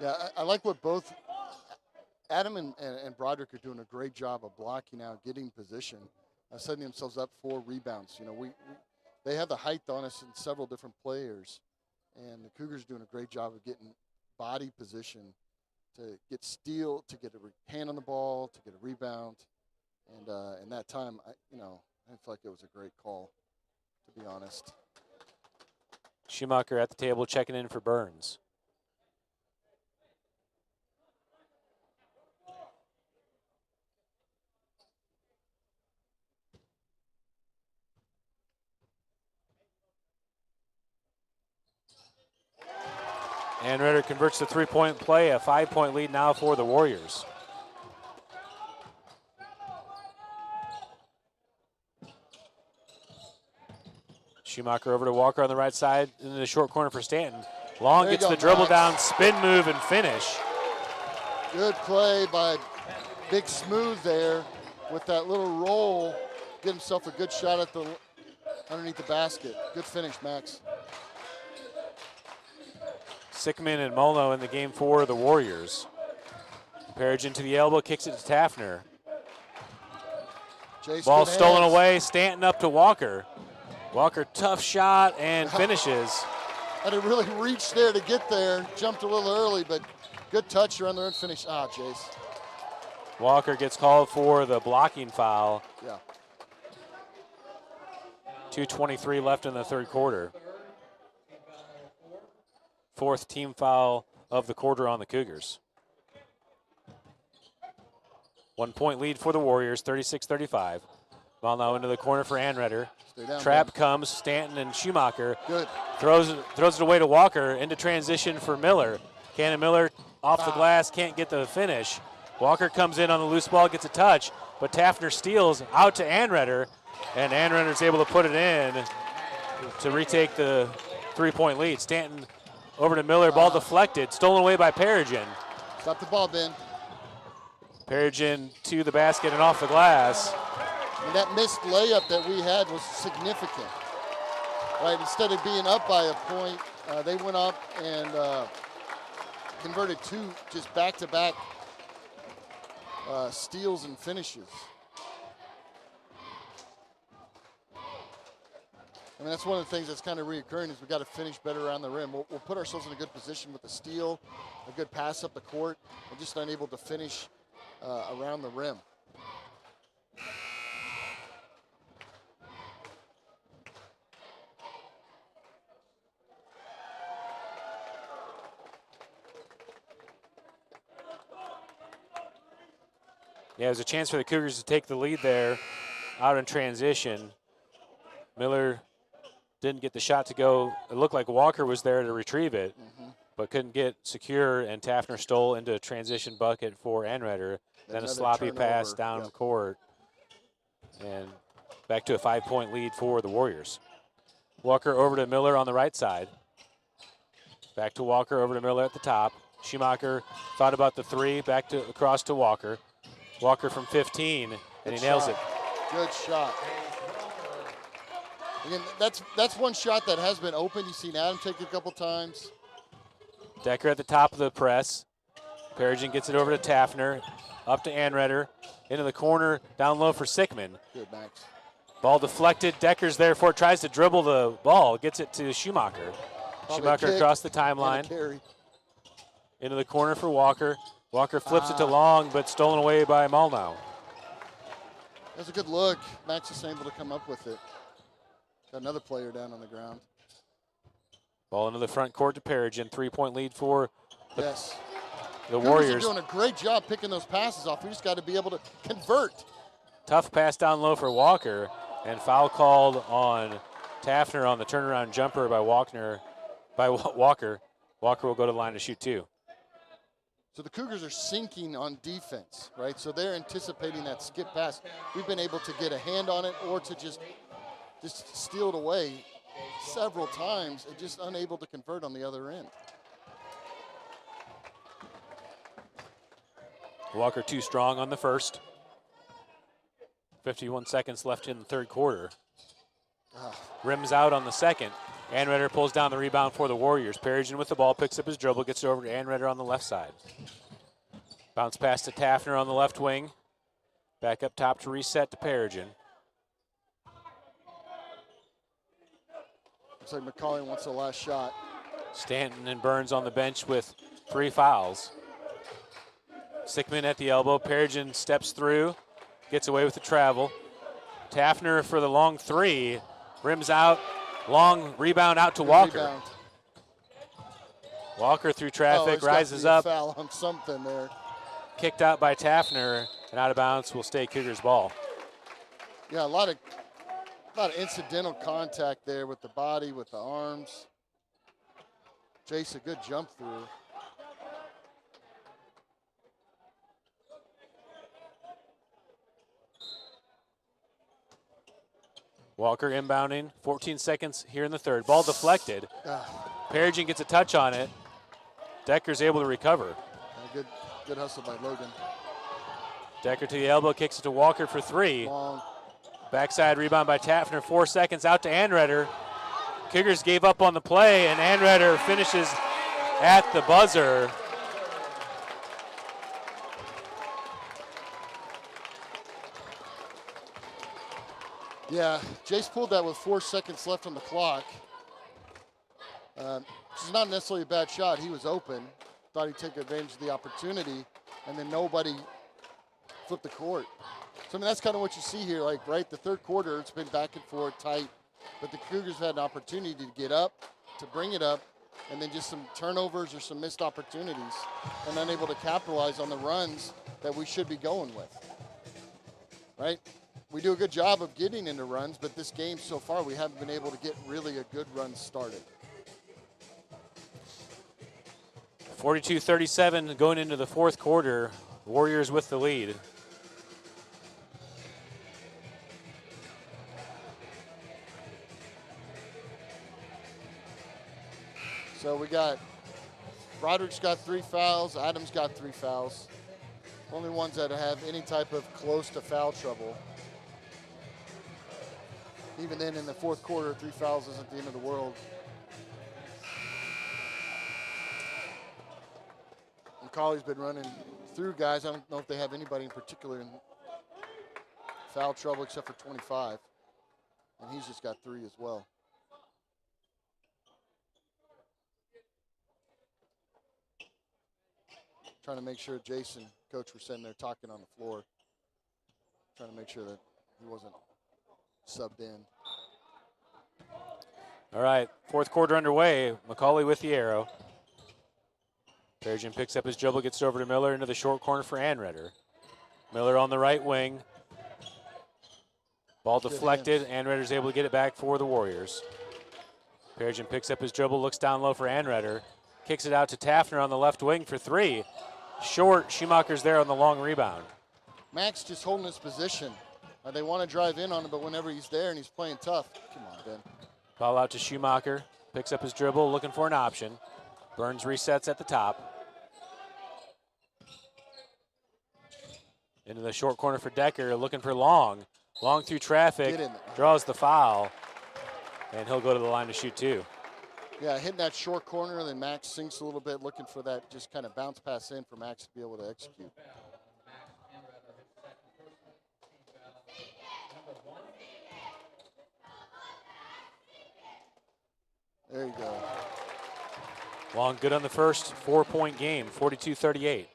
Yeah, I like what both Adam and Broderick are doing a great job of blocking out, getting position, setting themselves up for rebounds. You know, they have the height on us in several different players, and the Cougars doing a great job of getting body position to get steal, to get a hand on the ball, to get a rebound, and in that time, I feel like it was a great call, to be honest. Schumacher at the table checking in for Burns. Anredder converts the three-point play, a 5-point lead now for the Warriors. Schumacher over to Walker on the right side into the short corner for Stanton. Long gets the dribble down, spin move, and finish. Good play by Big Smooth there with that little roll. Get himself a good shot at the underneath the basket. Good finish, Max. Sickman and Molno in the game for the Warriors. Perigin to the elbow, kicks it to Taffner. Ball stolen away, Stanton up to Walker. Walker, tough shot and finishes. Had to really reach there to get there. Jumped a little early, but good touch around there and finish. Ah, Jace. Walker gets called for the blocking foul. Yeah. 2:23 left in the third quarter. Fourth team foul of the quarter on the Cougars. 1 point lead for the Warriors, 36-35. Ball now into the corner for Anredder. Trap comes, Stanton and Schumacher. Good. Throws it away to Walker, into transition for Miller. Cannon Miller off the glass, can't get the finish. Walker comes in on the loose ball, gets a touch, but Taffner steals out to Anredder, and Anredder's able to put it in to retake the three-point lead. Stanton over to Miller, ball deflected, stolen away by Perigin. Stop the ball, Ben. Perigin to the basket and off the glass. And that missed layup that we had was significant. Right, instead of being up by a point, they went up and converted two just back-to-back steals and finishes. I mean, that's one of the things that's kind of reoccurring is we've got to finish better around the rim. We'll put ourselves in a good position with a steal, a good pass up the court, and just unable to finish around the rim. Yeah, there's a chance for the Cougars to take the lead there out in transition. Miller didn't get the shot to go. It looked like Walker was there to retrieve it, but couldn't get secure, and Taffner stole into a transition bucket for Anredder. Then a sloppy turnover. pass down the court, and back to a 5-point lead for the Warriors. Walker over to Miller on the right side. Back to Walker, over to Miller at the top. Schumacher thought about the three, back to across to Walker. Walker from 15, and he nails it. Good shot. Again, that's one shot that has been open. You've seen Adam take it a couple times. Decker at the top of the press. Perigin gets it over to Taffner, up to Anredder, into the corner, down low for Sickman. Good, Max. Ball deflected. Decker's there for it, tries to dribble the ball, gets it to Schumacher. Schumacher across the timeline. Into the corner for Walker. Walker flips it to Long, but stolen away by Mulnow. That's a good look. Max is able to come up with it. Got another player down on the ground. Ball into the front court to Perigin. 3-point lead for the Cougars Warriors. are doing a great job picking those passes off. We just got to be able to convert. Tough pass down low for Walker, and foul called on Taffner on the turnaround jumper by Walker. Walker will go to the line to shoot 2. So the Cougars are sinking on defense, right? So they're anticipating that skip pass. We've been able to get a hand on it or to just steal it away several times and just unable to convert on the other end. Walker too strong on the first. 51 seconds left in the third quarter. Rims out on the second. Anredder pulls down the rebound for the Warriors. Perigin with the ball, picks up his dribble, gets it over to Anredder on the left side. Bounce pass to Taffner on the left wing. Back up top to reset to Perigin. Looks like McAuley wants the last shot. Stanton and Burns on the bench with 3 fouls. Sickman at the elbow. Perigin steps through, gets away with the travel. Taffner for the long 3. Rims out. Long rebound out to Walker. Rebound. Walker through traffic, rises up. Foul on something there. Kicked out by Taffner and out of bounds will stay Cougars ball. Yeah, a lot of incidental contact there with the body, with the arms. Jace, a good jump through. Walker inbounding, 14 seconds here in the third. Ball deflected. Perigin gets a touch on it. Decker's able to recover. Good hustle by Logan. Decker to the elbow, kicks it to Walker for 3. Long. Backside rebound by Taffner, 4 seconds out to Anredder. Cougars gave up on the play, and Anredder finishes at the buzzer. Yeah, Jace pulled that with 4 seconds left on the clock. It's not necessarily a bad shot. He was open. Thought he'd take advantage of the opportunity, and then nobody flipped the court. So, I mean, that's kind of what you see here. Like, right, the third quarter, it's been back and forth, tight. But the Cougars have had an opportunity to get up, to bring it up, and then just some turnovers or some missed opportunities, and unable to capitalize on the runs that we should be going with. Right? We do a good job of getting into runs, but this game so far, we haven't been able to get really a good run started. 42-37 going into the fourth quarter. Warriors with the lead. So we got, Broderick's got 3 fouls, Adams got 3 fouls. Only ones that have any type of close to foul trouble. Even then in the fourth quarter, 3 fouls isn't the end of the world. McAuley's been running through guys. I don't know if they have anybody in particular in foul trouble except for 25. And he's just got 3 as well. Trying to make sure Jason, coach, were sitting there talking on the floor. Trying to make sure that he wasn't subbed in. All right, fourth quarter underway. McAuley with the arrow. Perigin picks up his dribble, gets it over to Miller into the short corner for Anredder. Miller on the right wing. Ball deflected. Anredder's able to get it back for the Warriors. Perigin picks up his dribble, looks down low for Anredder. Kicks it out to Taffner on the left wing for 3. Short, Schumacher's there on the long rebound. Max just holding his position. They want to drive in on him, but whenever he's there and he's playing tough, come on, Ben. Ball out to Schumacher. Picks up his dribble, looking for an option. Burns resets at the top. Into the short corner for Decker, looking for Long. Long through traffic, draws the foul, and he'll go to the line to shoot 2. Yeah, hitting that short corner, and then Max sinks a little bit, looking for that just kind of bounce pass in for Max to be able to execute. There you go. Long good on the first 4-point game, 42-38.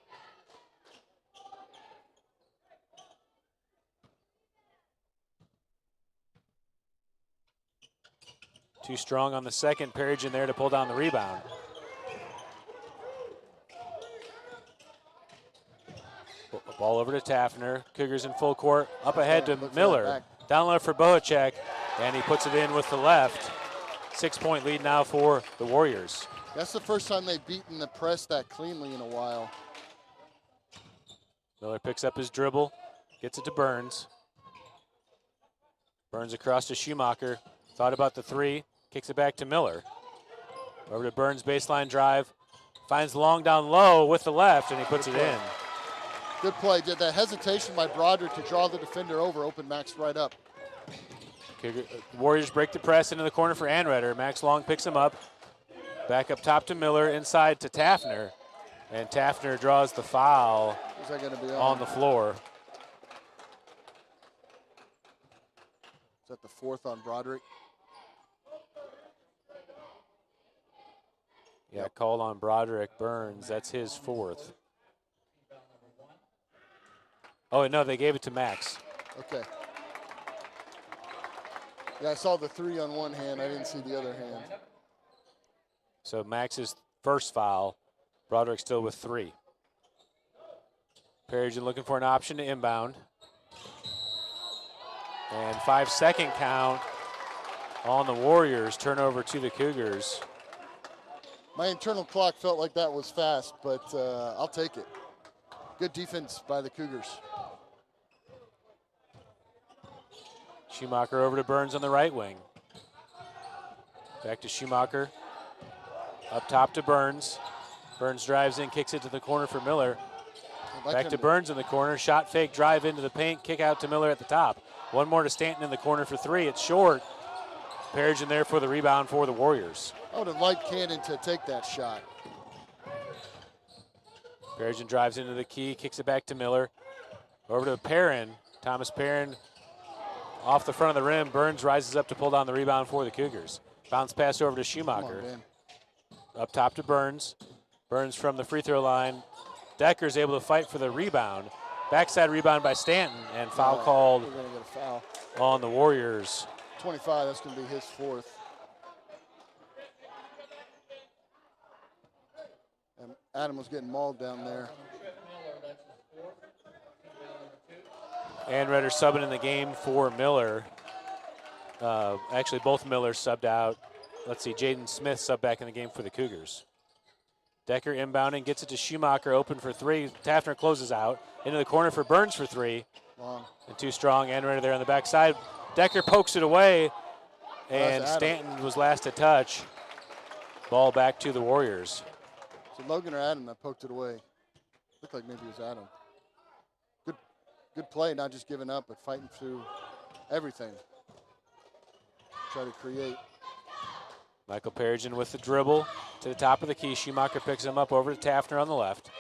Too strong on the second. Perigin there to pull down the rebound. Ball over to Taffner. Cougars in full court. Up ahead to Miller. Down left for Bohacek, and he puts it in with the left. 6-point lead now for the Warriors. That's the first time they've beaten the press that cleanly in a while. Miller picks up his dribble, gets it to Burns. Burns across to Schumacher. Thought about the three, kicks it back to Miller. Over to Burns, baseline drive. Finds Long down low with the left, and he puts it in. Good play. Did that hesitation by Broderick to draw the defender over, opened Max right up. Warriors break the press into the corner for Anredder. Max Long picks him up. Back up top to Miller, inside to Taffner. And Taffner draws the foul on the floor. Is that the fourth on Broderick? Yeah, called on Broderick Burns. That's his fourth. Oh, no, they gave it to Max. Okay. Yeah, I saw the three on one hand. I didn't see the other hand. So Max's first foul. Broderick still with three. Perigin looking for an option to inbound. And 5-second count on the Warriors. Turnover to the Cougars. My internal clock felt like that was fast, but I'll take it. Good defense by the Cougars. Schumacher over to Burns on the right wing. Back to Schumacher. Up top to Burns. Burns drives in, kicks it to the corner for Miller. Back to Burns in the corner. Shot fake, drive into the paint, kick out to Miller at the top. One more to Stanton in the corner for three. It's short. Perigin there for the rebound for the Warriors. I would have liked Cannon to take that shot. Perigin drives into the key, kicks it back to Miller. Over to Perrin. Thomas Perrin off the front of the rim. Burns rises up to pull down the rebound for the Cougars. Bounce pass over to Schumacher. Up top to Burns. Burns from the free throw line. Decker's able to fight for the rebound. Backside rebound by Stanton, and foul called We're going to get a foul on the Warriors. 25, that's going to be his fourth. And Adam was getting mauled down there. Anredder subbing in the game for Miller. Actually, both Millers subbed out. Let's see, Jaden Smith subbed back in the game for the Cougars. Decker inbounding, gets it to Schumacher, open for three. Taffner closes out. Into the corner for Burns for three. Long. And too strong. Anredder there on the backside. Decker pokes it away, and Stanton was last to touch. Ball back to the Warriors. So Logan or Adam that poked it away. Looked like maybe it was Adam. Good play, not just giving up, but fighting through everything. Try to create. Michael Perigin with the dribble to the top of the key. Schumacher picks him up over to Taffner on the left.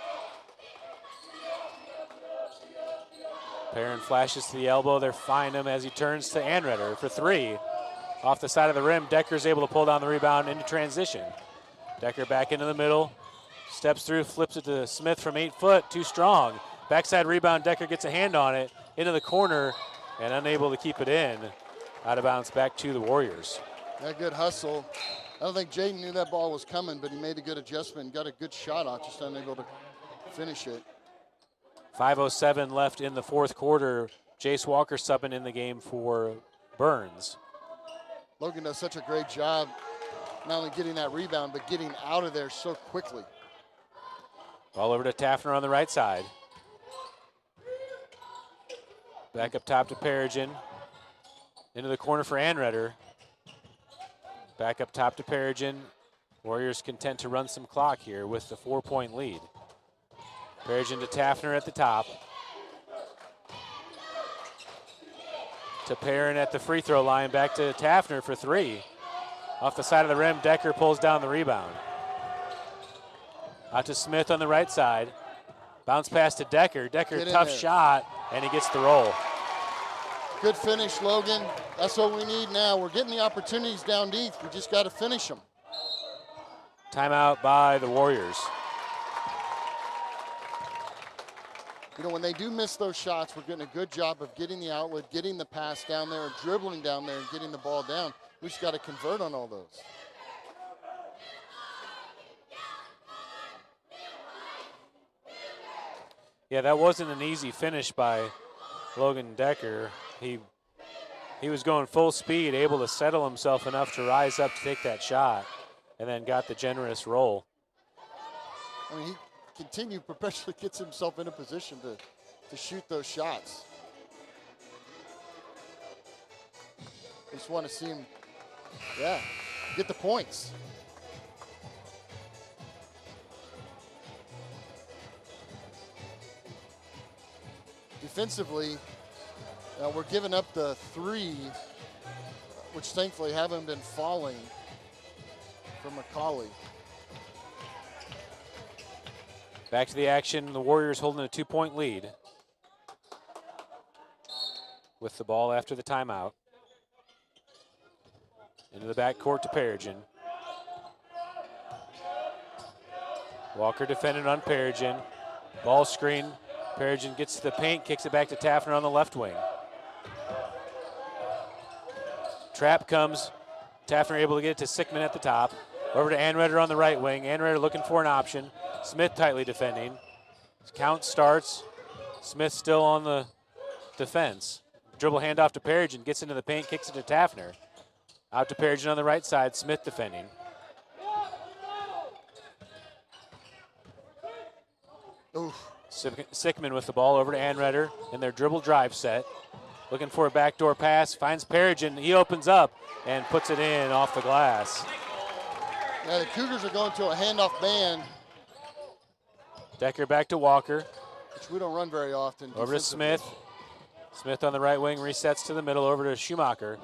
Perrin flashes to the elbow. They find him as he turns to Anredder for three. Off the side of the rim, Decker's able to pull down the rebound into transition. Decker back into the middle. Steps through, flips it to Smith from 8 foot. Too strong. Backside rebound, Decker gets a hand on it. Into the corner and unable to keep it in. Out of bounds back to the Warriors. That good hustle. I don't think Jaden knew that ball was coming, but he made a good adjustment, got a good shot off, just unable to finish it. 5:07 left in the fourth quarter. Jace Walker subbing in the game for Burns. Logan does such a great job not only getting that rebound, but getting out of there so quickly. Ball over to Taffner on the right side. Back up top to Perigin. Into the corner for Anredder. Back up top to Perigin. Warriors content to run some clock here with the 4-point lead. Perigin to Taffner at the top. To Perrin at the free throw line. Back to Taffner for three. Off the side of the rim, Decker pulls down the rebound. Out to Smith on the right side. Bounce pass to Decker. Decker, tough shot, and he gets the roll. Good finish, Logan. That's what we need now. We're getting the opportunities down deep. We just got to finish them. Timeout by the Warriors. You know, when they do miss those shots, we're getting a good job of getting the outlet, getting the pass down there, dribbling down there, and getting the ball down. We just got to convert on all those. Yeah, that wasn't an easy finish by Logan Decker. He was going full speed, able to settle himself enough to rise up to take that shot, and then got the generous roll. I mean, he continued, perpetually gets himself in a position to shoot those shots. I just want to see him, get the points. Defensively, we're giving up the 3, which thankfully haven't been falling from McAuley. Back to the action, the Warriors holding a 2-point lead with the ball after the timeout. Into the backcourt to Perigin. Walker defended on Perigin. Ball screen. Perigin gets to the paint, kicks it back to Taffner on the left wing. Trap comes. Taffner able to get it to Sickman at the top. Over to Anredder on the right wing. Anredder looking for an option. Smith tightly defending. Count starts. Smith still on the defense. Dribble handoff to Perigin. Gets into the paint, kicks it to Taffner. Out to Perigin on the right side. Smith defending. Oof. Sickman with the ball over to Anredder in their dribble drive set. Looking for a backdoor pass. Finds Perigin. He opens up and puts it in off the glass. Yeah, the Cougars are going to a handoff ban. Decker back to Walker. Which we don't run very often. Over to Smith. Smith on the right wing, resets to the middle, over to Schumacher.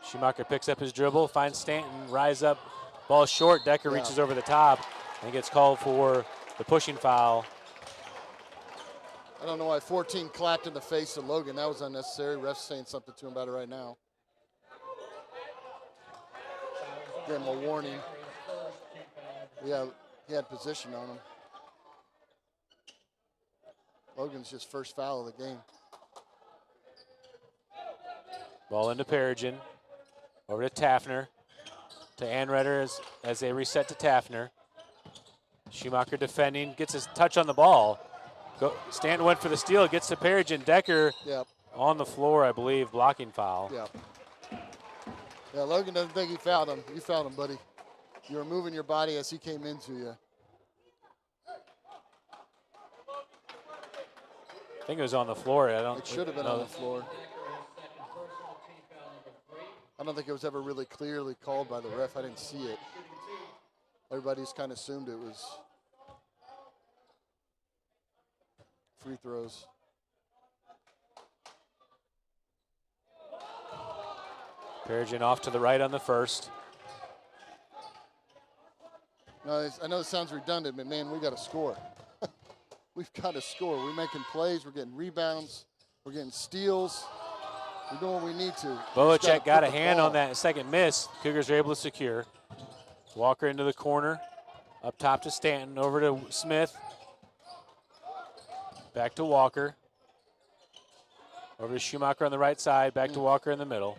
Schumacher picks up his dribble, finds Stanton, rise up, ball short. Decker reaches over the top and gets called for the pushing foul. I don't know why 14 clapped in the face of Logan. That was unnecessary. Ref's saying something to him about it right now. Give him a warning. Yeah, he had position on him. Logan's just first foul of the game. Ball into Perigin. Over to Taffner. To Anredder as they reset to Taffner. Schumacher defending, gets his touch on the ball. Stanton went for the steal, gets to Perigin. Decker on the floor, I believe, blocking foul. Yeah, Logan doesn't think he fouled him. You fouled him, buddy. You were moving your body as he came into you. I think it was on the floor. It should have been on the floor. I don't think it was ever really clearly called by the ref. I didn't see it. Everybody just kind of assumed it was free throws. Perigin off to the right on the first. No, I know it sounds redundant, but man, we got to score. We've got to score. We're making plays. We're getting rebounds. We're getting steals. We're doing what we need to. Boacek got a hand on that second miss. Cougars are able to secure. Walker into the corner. Up top to Stanton. Over to Smith. Back to Walker. Over to Schumacher on the right side. Back to Walker in the middle.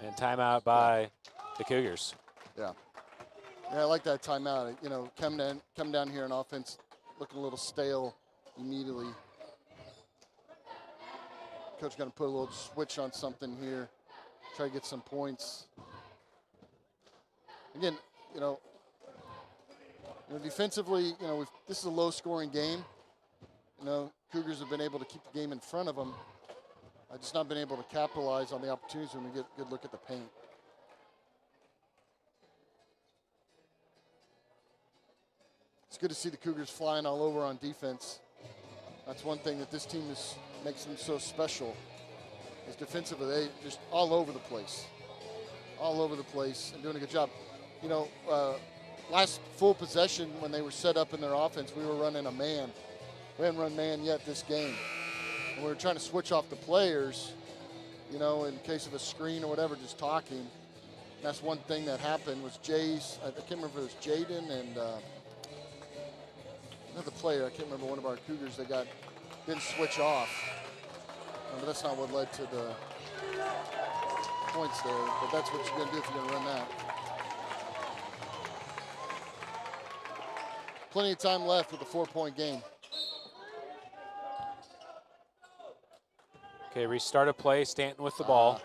And timeout by the Cougars. Yeah, I like that timeout. You know, come down here on offense, looking a little stale immediately. Coach going to put a little switch on something here, try to get some points. Again, defensively, this is a low-scoring game. Cougars have been able to keep the game in front of them. I've just not been able to capitalize on the opportunities when we get a good look at the paint. It's good to see the Cougars flying all over on defense. That's one thing that this team makes them so special. Is defensively, they just all over the place. All over the place and doing a good job. Last full possession when they were set up in their offense, we were running a man. We haven't run man yet this game. And we were trying to switch off the players, in case of a screen or whatever, just talking. That's one thing that happened was I can't remember if it was Jaden and another player. I can't remember one of our Cougars that didn't switch off. But that's not what led to the points there. But that's what you're going to do if you're going to run that. Plenty of time left with a 4-point game. Okay, restart of play. Stanton with the ball.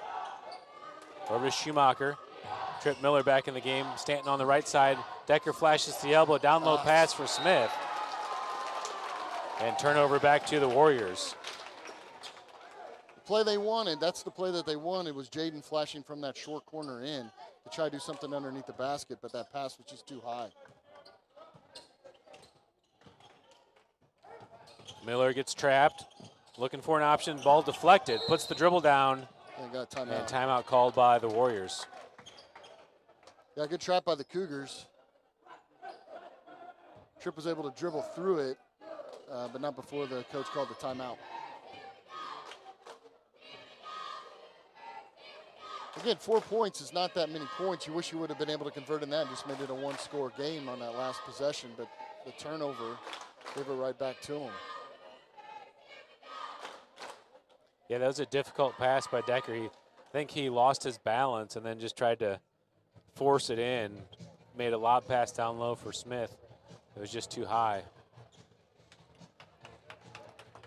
Over to Schumacher. Trip Miller back in the game. Stanton on the right side. Decker flashes the elbow. Down low pass for Smith. And turnover back to the Warriors. The play they wanted, that's the play that they wanted, was Jaden flashing from that short corner in to try to do something underneath the basket, but that pass was just too high. Miller gets trapped. Looking for an option. Ball deflected. Puts the dribble down. And got a timeout. And timeout called by the Warriors. Yeah, good trap by the Cougars. Tripp was able to dribble through it, but not before the coach called the timeout. Again, 4 points is not that many points. You wish you would have been able to convert in that and just made it a one-score game on that last possession, but the turnover gave it right back to him. Yeah, that was a difficult pass by Decker. I think he lost his balance and then just tried to force it in. Made a lob pass down low for Smith. It was just too high.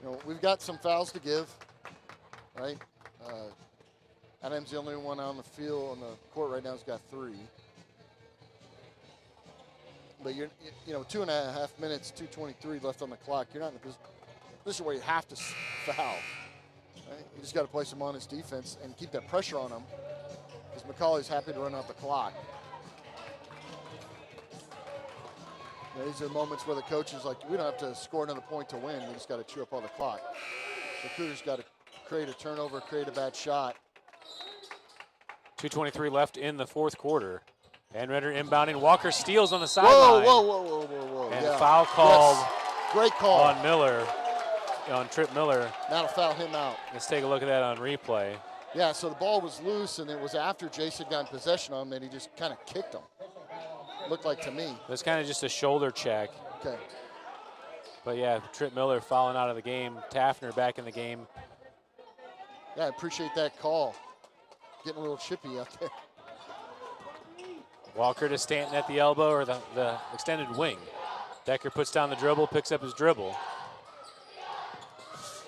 You know, we've got some fouls to give, right? Adam's the only one on the field, on the court right now, has got 3. But you know, 2.5 minutes, 2:23 left on the clock. You're not in a position where you have to foul. Right? You just got to place him on his defense and keep that pressure on him, because McAuley's happy to run out the clock. You know, these are moments where the coach is like, we don't have to score another point to win. We just got to chew up all the clock. So Cougars got to create a turnover, create a bad shot. 2:23 left in the fourth quarter. And Renner inbounding. Walker steals on the sideline. Whoa. And yeah. foul called. Yes. Great call. On Miller, on Trip Miller. Now to foul him out. Let's take a look at that on replay. Yeah, so the ball was loose, and it was after Jason got in possession of him that he just kind of kicked him. Looked like to me. That's kind of just a shoulder check. Okay. But yeah, Trip Miller falling out of the game. Taffner back in the game. Yeah, I appreciate that call. Getting a little chippy out there. Walker to Stanton at the elbow, or the extended wing. Decker puts down the dribble, picks up his dribble.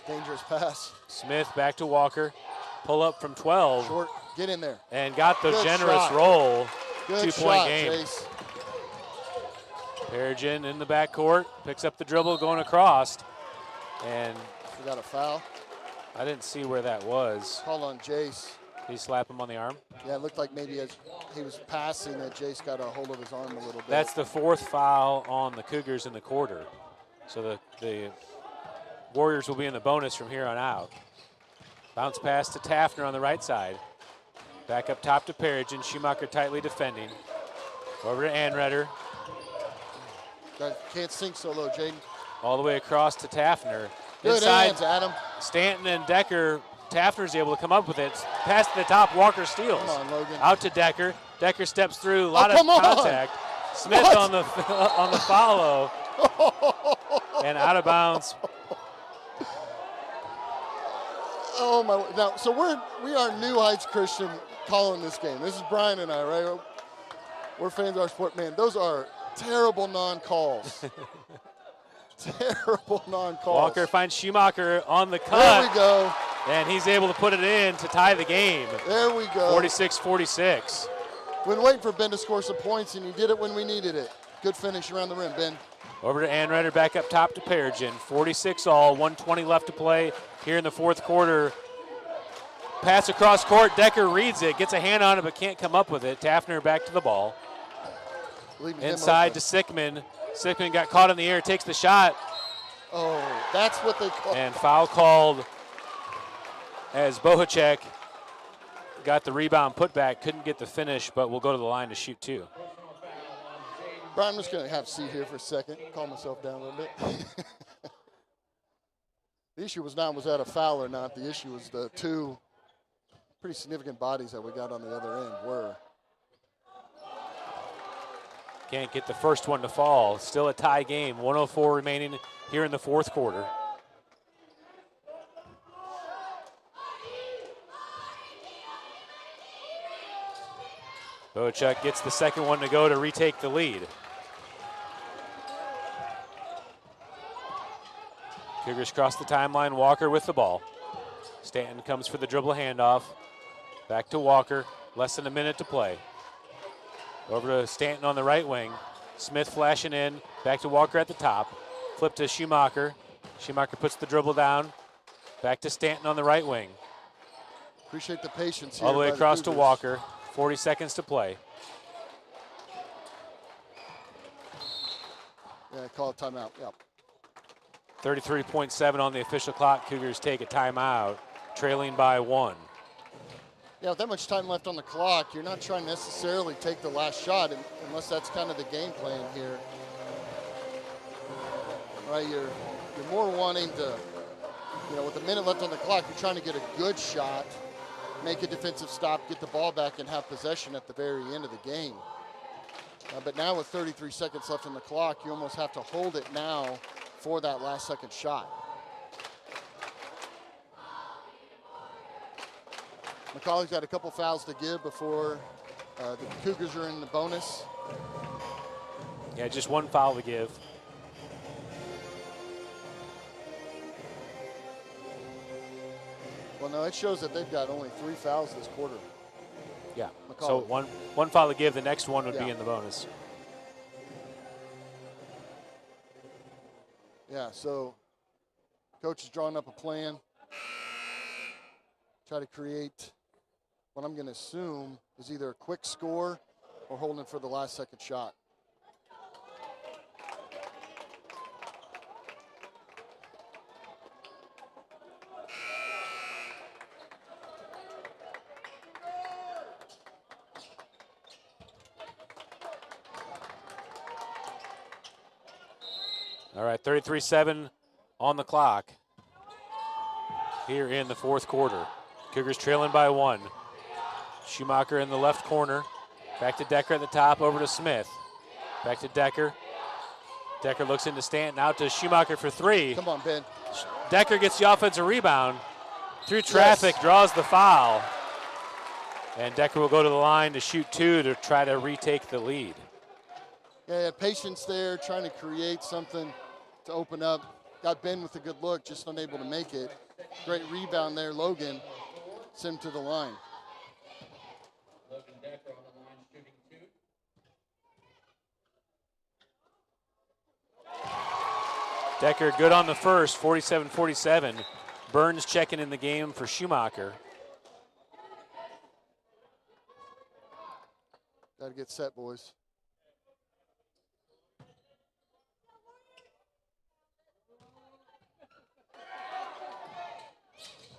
Dangerous pass. Smith back to Walker. Pull up from 12. Short, get in there. And got the Good generous shot. roll. Good 2-point shot, game. Chase. Perigin in the backcourt, picks up the dribble going across. And We got a foul. I didn't see where that was. Call on Jace. Did he slap him on the arm? Yeah, it looked like maybe as he was passing that Jace got a hold of his arm a little bit. That's the 4th foul on the Cougars in the quarter. So the Warriors will be in the bonus from here on out. Bounce pass to Taffner on the right side. Back up top to Perigin. Schumacher tightly defending. Over to Anredder. Can't sink so low, Jaden. All the way across to Taffner. Good Inside, hands, Adam. Stanton and Decker. Taffner's able to come up with it. Pass to the top. Walker steals. Come on, Logan. Out to Decker. Decker steps through. A lot of come on. contact. Smith What? on the follow. And out of bounds. Oh my! Now, so we are New Heights Christian calling this game. This is Brian and I, right? We're fans of our sport, man. Those are terrible non-calls. Terrible non-calls. Walker finds Schumacher on the cut. There we go. And he's able to put it in to tie the game. There we go. 46-46. Been waiting for Ben to score some points, and he did it when we needed it. Good finish around the rim, Ben. Over to Anredder, back up top to Perigin. 46 all, 1:20 left to play here in the fourth quarter. Pass across court, Decker reads it, gets a hand on it, but can't come up with it. Taffner back to the ball. Inside to Sickman. Sickman got caught in the air, takes the shot. Oh, that's what they call. And foul called as Bohacek got the rebound put back, couldn't get the finish, but will go to the line to shoot 2. Brian, I'm just going to have a seat here for a second, calm myself down a little bit. The issue was not was that a foul or not. The issue was the 2 pretty significant bodies that we got on the other end were. Can't get the first one to fall. Still a tie game. 1:04 remaining here in the fourth quarter. Bochuk gets the second one to go to retake the lead. Cougars cross the timeline. Walker with the ball. Stanton comes for the dribble handoff. Back to Walker. Less than a minute to play. Over to Stanton on the right wing. Smith flashing in. Back to Walker at the top. Flip to Schumacher. Schumacher puts the dribble down. Back to Stanton on the right wing. Appreciate the patience here. All the way by across to Cougars. Walker. 40 seconds to play. Yeah, call a timeout. Yep. 33.7 on the official clock. Cougars take a timeout, trailing by 1. Yeah, with that much time left on the clock, you're not trying to necessarily take the last shot unless that's kind of the game plan here. Right, you're more wanting to, with a minute left on the clock, you're trying to get a good shot, make a defensive stop, get the ball back, and have possession at the very end of the game. But now with 33 seconds left on the clock, you almost have to hold it now for that last second shot. McAuley's got a couple fouls to give before the Cougars are in the bonus. Yeah, just one foul to give. Well, no, it shows that they've got only 3 fouls this quarter. Yeah, McAuley. so one foul to give. The next one would be Yeah. in the bonus. Yeah, so coach is drawing up a plan. Try to create what I'm going to assume is either a quick score or holding for the last second shot. All right, 33-7 on the clock here in the fourth quarter. Cougars trailing by 1. Schumacher in the left corner. Back to Decker at the top, over to Smith. Back to Decker. Decker looks into Stanton, out to Schumacher for 3. Come on, Ben. Decker gets the offensive rebound. Through traffic, draws the foul. And Decker will go to the line to shoot 2 to try to retake the lead. Yeah, patience there, trying to create something to open up. Got Ben with a good look, just unable to make it. Great rebound there, Logan. Send him to the line. Logan Decker on the line shooting 2. Decker good on the first, 47-47. Burns checking in the game for Schumacher. Got to get set, boys.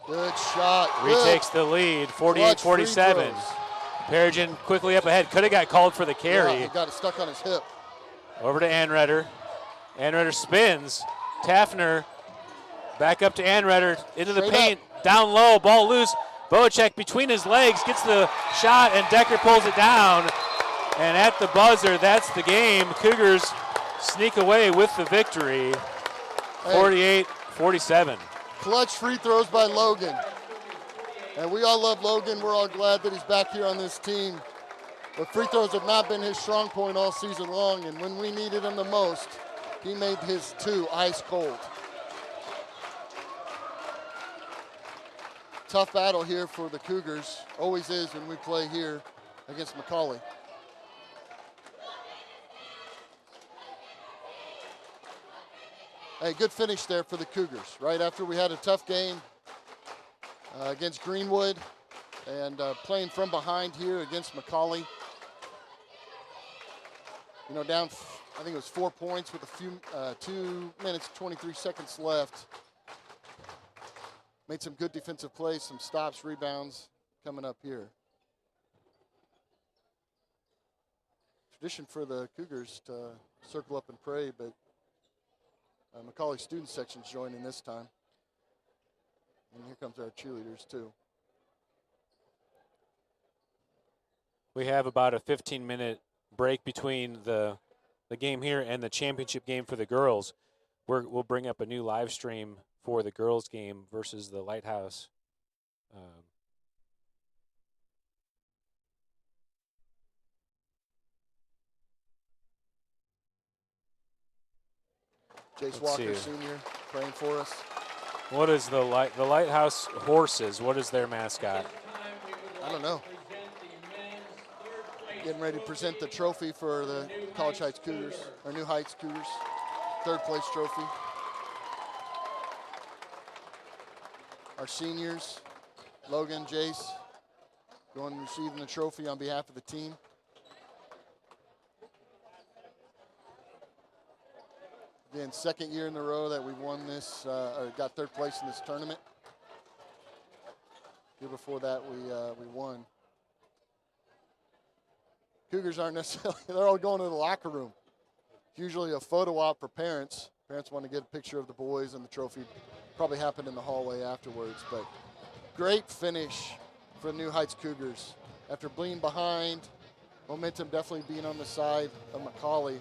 Good shot. Retakes the lead, 48-47. Perigin quickly up ahead. Could have got called for the carry. Yeah, he got it stuck on his hip. Over to Anredder. Anredder spins. Taffner back up to Anredder. Into the Straight paint. Down low. Ball loose. Bochek between his legs gets the shot, and Decker pulls it down. And at the buzzer, that's the game. Cougars sneak away with the victory. 48-47. Clutch free throws by Logan. And we all love Logan. We're all glad that he's back here on this team. But free throws have not been his strong point all season long. And when we needed him the most, he made his 2 ice cold. Tough battle here for the Cougars. Always is when we play here against McAuley. Hey, good finish there for the Cougars. Right after we had a tough game against Greenwood and playing from behind here against McAuley. Down, I think it was 4 points with a few 2 minutes, 23 seconds left. Made some good defensive plays, some stops, rebounds coming up here. Tradition for the Cougars to circle up and pray, but McAuley student section's joining this time. And here comes our cheerleaders too. We have about a 15-minute break between the game here and the championship game for the girls, we'll bring up a new live stream for the girls game versus the Lighthouse. Jace Walker Sr. praying for us. What is the Lighthouse Horses? What is their mascot? I don't know. Getting ready to present the trophy for the College Heights Cougars, or New Heights Cougars, third place trophy. Our seniors, Logan, Jace, going and receiving the trophy on behalf of the team. Again, second year in a row that we've won this, or got third place in this tournament. Year before that, we won. Cougars aren't necessarily, they're all going to the locker room. Usually a photo op for parents. Parents want to get a picture of the boys and the trophy. Probably happened in the hallway afterwards, but great finish for the New Heights Cougars. After being behind, momentum definitely being on the side of McAuley.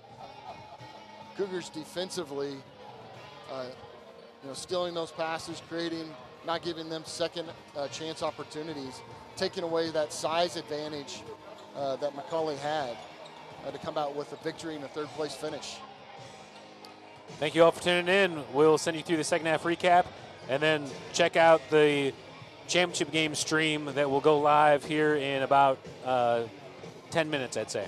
Cougars defensively, stealing those passes, not giving them second chance opportunities, taking away that size advantage that McAuley had to come out with a victory and a third place finish. Thank you all for tuning in. We'll send you through the second half recap and then check out the championship game stream that will go live here in about 10 minutes, I'd say.